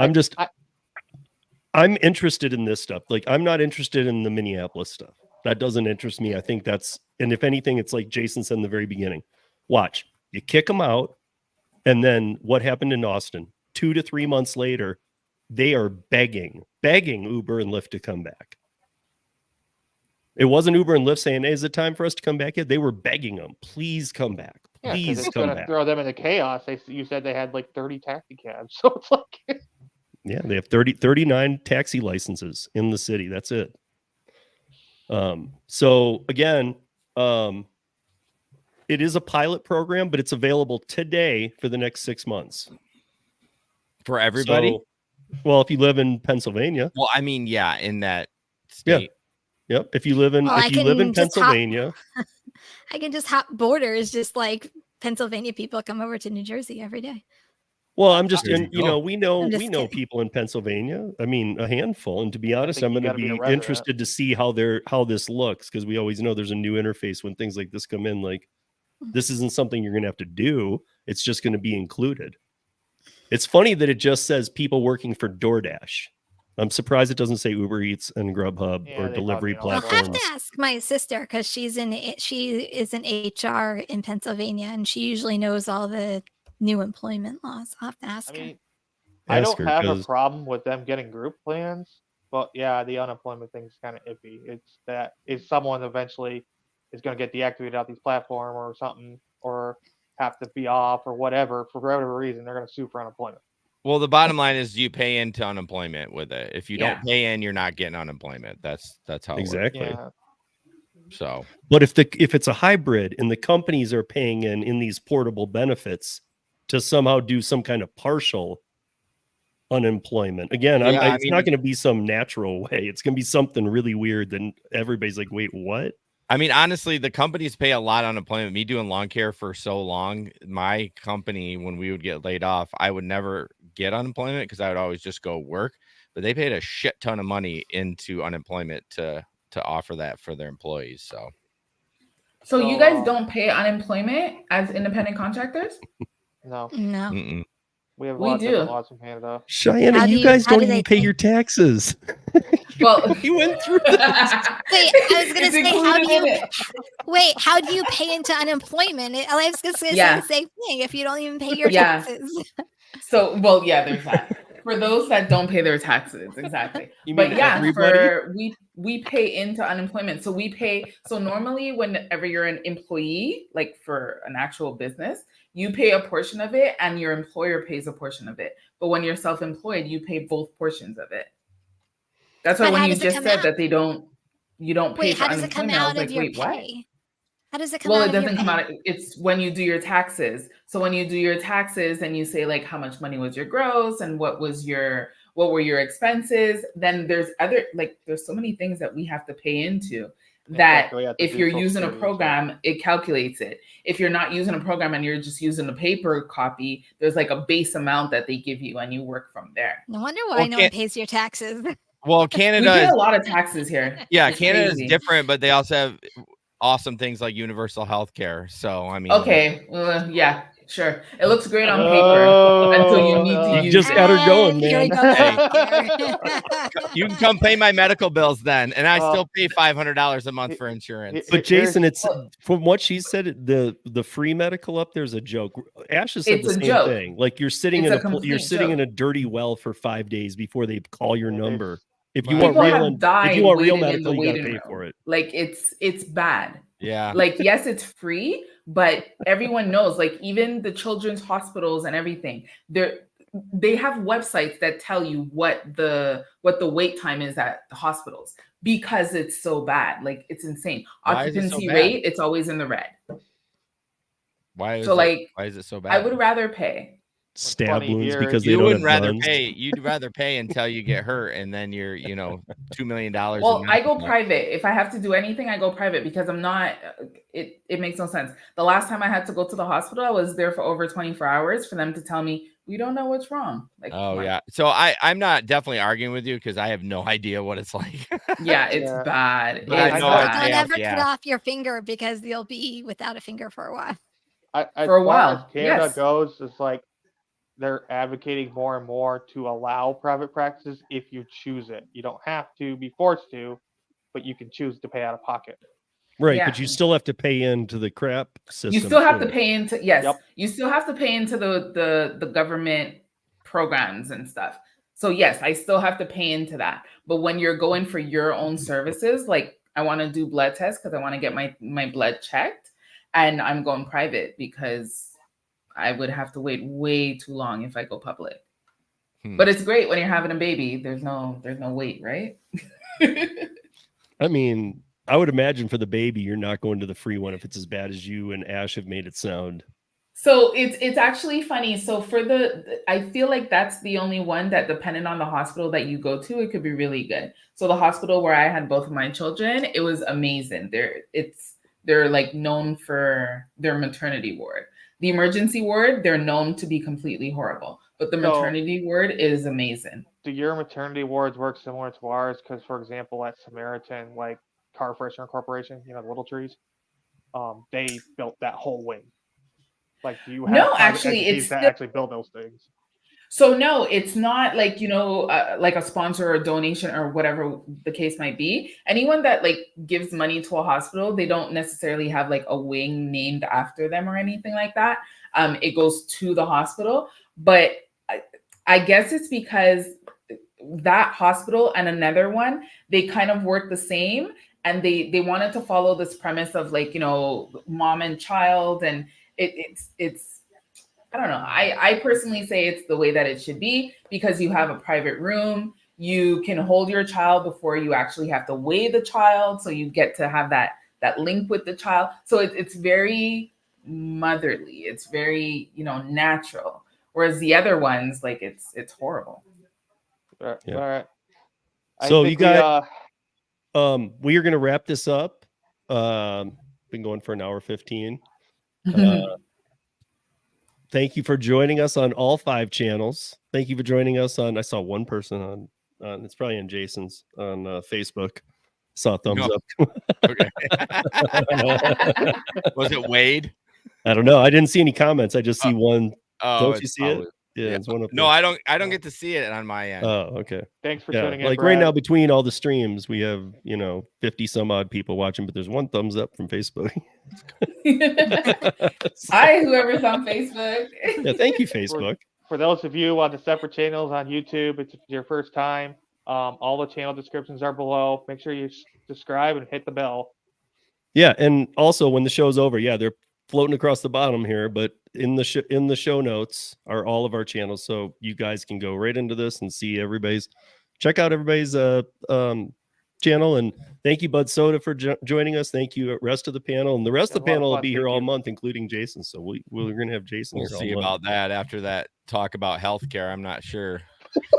interested in this stuff. Like, I'm not interested in the Minneapolis stuff. That doesn't interest me. I think and if anything, it's like Jason said in the very beginning. Watch, you kick them out, and then what happened in Austin? 2 to 3 months later, they are begging Uber and Lyft to come back. It wasn't Uber and Lyft saying, hey, is it time for us to come back yet? They were begging them, please come back. Please it's come gonna back. Throw them into chaos. You said they had like 30 taxi cabs. So it's like... Yeah, they have 39 taxi licenses in the city. That's it. So again, it is a pilot program, but it's available today for the next 6 months. For everybody? So, well, if you live in Pennsylvania. Well, I mean, yeah, in that state. Yeah. Yep. If you live in Pennsylvania. I can just hop borders, just like Pennsylvania people come over to New Jersey every day. Well, I'm just, we know people in Pennsylvania. I mean, a handful. And to be honest, I'm going to be interested to see how this looks, because we always know there's a new interface when things like this come in. Like, this isn't something you're going to have to do. It's just going to be included. It's funny that it just says people working for DoorDash. I'm surprised it doesn't say Uber Eats and Grubhub or delivery platforms. I'll have to ask my sister, because she is in HR in Pennsylvania, and she usually knows all the new employment laws. I'll have to ask her. I don't have a problem with them getting group plans, but yeah, the unemployment thing is kind of iffy. It's that if someone eventually is going to get deactivated off these platforms or something, or have to be off or whatever, for whatever reason, they're going to sue for unemployment. Well, the bottom line is you pay into unemployment with it. If you don't pay in, you're not getting unemployment. That's how exactly. It works. Yeah. So, but if it's a hybrid and the companies are paying in these portable benefits to somehow do some kind of partial unemployment, again, it's not going to be some natural way. It's going to be something really weird. Then everybody's like, wait, what? I mean, honestly, the companies pay a lot of unemployment. Me doing lawn care for so long, my company, when we would get laid off, I would never get unemployment because I would always just go work. But they paid a shit ton of money into unemployment to offer that for their employees. So you guys don't pay unemployment as independent contractors? No. Mm-mm. We have lots of laws in Canada. Cheyenne, you guys don't even pay your taxes. Well, you went through this. Wait, I was going to say, how do you pay into unemployment? I was just going to say the same thing. If you don't even pay your taxes. So, there's that. For those that don't pay their taxes, exactly. We pay into unemployment. So we pay. So normally, whenever you're an employee, like for an actual business, you pay a portion of it, and your employer pays a portion of it. But when you're self-employed, you pay both portions of it. That's why when you just said that you don't pay for unemployment, I was like, wait, what? How does it come out? Well, it doesn't come out. It's when you do your taxes. So when you do your taxes and you say like how much money was your gross and what were your expenses, then there's so many things that we have to pay into that if you're using a program, it calculates it. If you're not using a program and you're just using a paper copy, there's like a base amount that they give you and you work from there. No wonder why no one pays your taxes. Well, Canada we pay a lot of taxes here. Yeah, Canada is different, but they also have awesome things like universal health care. So, I mean, okay. Sure. It looks great on paper until you need to You use just it. got her going, Here we man. go. You can come pay my medical bills then, and I Well, still pay $500 a month for insurance. But Jason, here's- it's from what she said, the free medical up there's a joke. Ash has said It's the a same joke. thing. Like you're sitting It's in a you're complete sitting in joke. a dirty well for 5 days before they call your Yeah, number. If you People want People real, have died if you want real waiting in the medical, you got to waiting pay room. for it. Like it's bad. Yeah. Like, yes, it's free, but everyone knows, like even the children's hospitals and everything, they have websites that tell you what the wait time is at the hospitals because it's so bad. Like it's insane. Why is it so Occupancy bad? rate, it's always in the red. Why is So, why is it so bad? I would rather pay. Stab funny wounds here because is they you don't wouldn't have rather guns. pay. You'd rather pay until you get hurt, and then you're, $2 million. Well, I go medical. private. If I have to do anything, I go private because I'm not. It makes no sense. The last time I had to go to the hospital, I was there for over 24 hours for them to tell me we don't know what's wrong. Like, Oh what? yeah. So I'm not definitely arguing with you because I have no idea what it's like. Yeah, it's Yeah. bad. But I It's know bad. Don't Yeah, ever yeah. cut off your finger because you'll be without a finger for a while. As For a far while, as Canada yes. goes, it's like they're advocating more and more to allow private practices if you choose it. You don't have to be forced to, but you can choose to pay out of pocket. Right, Yeah. but you still have to pay into the crap system. You still have to too. pay into Yep. You still have to pay into the government programs and stuff. So yes, I still have to pay into that. But when you're going for your own services, like I want to do blood tests because I want to get my blood checked, and I'm going private because I would have to wait way too long if I go public. But it's great when you're having a baby. There's no wait, right? I mean, I would imagine for the baby, you're not going to the free one if it's as bad as you and Ash have made it sound. So it's actually funny. So for I feel like that's the only one that, depending on the hospital that you go to, it could be really good. So the hospital where I had both of my children, it was amazing. They're like known for their maternity ward. The emergency ward, they're known to be completely horrible, but the maternity ward is amazing. Do your maternity wards work similar to ours? Because, for example, at Samaritan, like Car Freshener Corporation, the Little Trees, they built that whole wing. Like, do you have No, private actually, entities it's that still- actually build those things? So no, it's not like, like a sponsor or a donation or whatever the case might be. Anyone that like gives money to a hospital, they don't necessarily have like a wing named after them or anything like that. It goes to the hospital, but I guess it's because that hospital and another one, they kind of work the same, and they wanted to follow this premise of like, mom and child, and it's I don't know. I personally say it's the way that it should be because you have a private room. You can hold your child before you actually have to weigh the child. So you get to have that link with the child. So it's very motherly. It's very, natural. Whereas the other ones, like it's horrible. All Yeah. right. So you guys, we are going to wrap this up. Been going for an hour 15. Thank you for joining us on all 5 channels. Thank you for joining us on. I saw one person on it's probably on Jason's on Facebook. Saw a thumbs up. Okay. Was it Wade? I don't know. I didn't see any comments. I just see one. Oh, Don't you see it? Yeah, it's one up No, there. I don't get to see it on my end. Oh, okay. Thanks for tuning in. Like Brad. right now, between all the streams, we have 50 some odd people watching, but there's one thumbs up from Facebook. Hi, whoever's on Facebook. Yeah, thank you, Facebook. For those of you on the separate channels on YouTube, it's your first time. All the channel descriptions are below. Make sure you subscribe and hit the bell. Yeah, and also when the show's over, they're floating across the bottom here, but in the show notes are all of our channels, so you guys can go right into this and see check out everybody's channel. And thank you, Budsoda, for joining us. Thank you, rest of the panel, and the rest of the panel will be here all month, including Jason. So we're gonna have Jason. We'll see about that after that talk about healthcare. I'm not sure.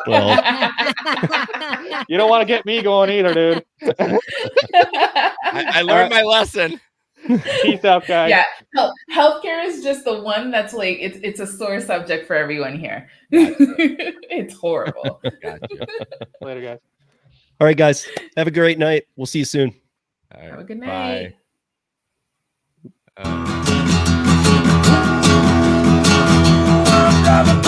Well, you don't want to get me going either, dude. I learned my lesson. Peace out, guys. Yeah, healthcare is just the one that's like it's a sore subject for everyone here. It's horrible. Gotcha. Later, guys. all right, guys, have a great night. We'll see you soon. All right, Have a good night. Bye. drive a